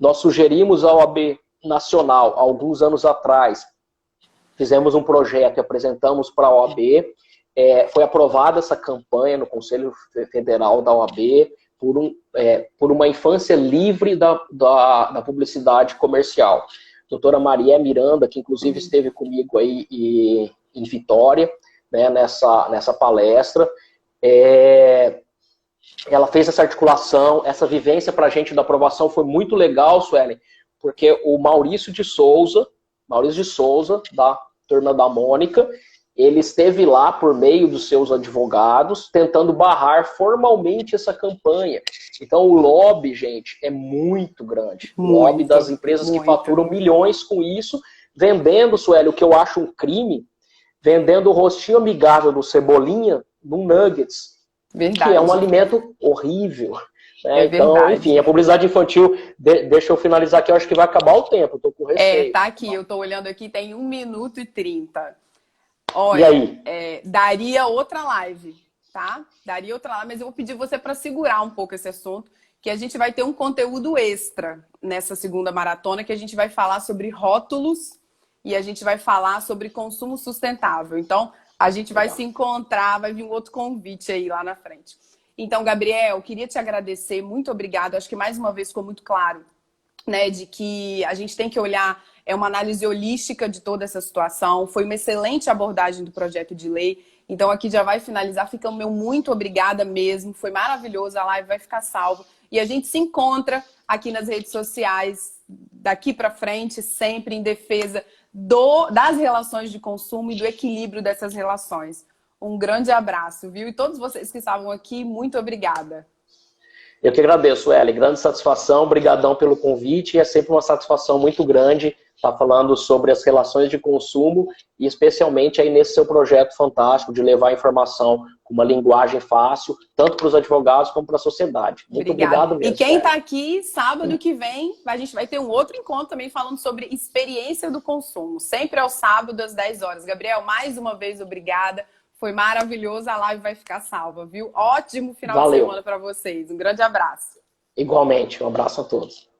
Nós sugerimos à OAB Nacional, há alguns anos atrás, fizemos um projeto e apresentamos para a OAB, foi aprovada essa campanha no Conselho Federal da OAB por uma infância livre da publicidade comercial. Doutora Maria Miranda, que inclusive esteve comigo aí em Vitória, né, nessa palestra, ela fez essa articulação, essa vivência para a gente da aprovação foi muito legal, Suelen, porque o Maurício de Souza, da Turma da Mônica, ele esteve lá por meio dos seus advogados, tentando barrar formalmente essa campanha. Então o lobby, gente, é muito grande. O lobby das empresas que faturam milhões com isso, vendendo, Sueli, o que eu acho um crime, vendendo o rostinho amigável do Cebolinha num nuggets, verdade, que é um alimento horrível. Né? Então, enfim, a publicidade infantil, deixa eu finalizar aqui, eu acho que vai acabar o tempo, eu tô com receio. Tá aqui, eu tô olhando aqui, tem 1 minuto e 30. Olha, daria outra live, tá? Daria outra live, mas eu vou pedir você para segurar um pouco esse assunto, que a gente vai ter um conteúdo extra nessa segunda maratona, que a gente vai falar sobre rótulos e a gente vai falar sobre consumo sustentável. Então, a gente vai se encontrar, vai vir um outro convite aí lá na frente. Então, Gabriel, queria te agradecer, muito obrigada. Acho que mais uma vez ficou muito claro, né, de que a gente tem que olhar, uma análise holística de toda essa situação. Foi uma excelente abordagem do projeto de lei. Então, aqui já vai finalizar. Fica o meu muito obrigada mesmo. Foi maravilhoso, a live vai ficar salva. E a gente se encontra aqui nas redes sociais, daqui para frente, sempre em defesa das relações de consumo e do equilíbrio dessas relações. Um grande abraço, viu? E todos vocês que estavam aqui, muito obrigada. Eu que agradeço, Eli. Grande satisfação, brigadão pelo convite. É sempre uma satisfação muito grande estar falando sobre as relações de consumo e especialmente aí nesse seu projeto fantástico de levar a informação com uma linguagem fácil, tanto para os advogados como para a sociedade. Muito Obrigada. obrigado E mesmo, quem Eli. está aqui, sábado que vem, a gente vai ter um outro encontro também falando sobre experiência do consumo. Sempre ao sábado, às 10 horas. Gabriel, mais uma vez, obrigada. Foi maravilhoso, a live vai ficar salva, viu? Ótimo final de Valeu. semana para vocês. Um grande abraço. Igualmente, um abraço a todos.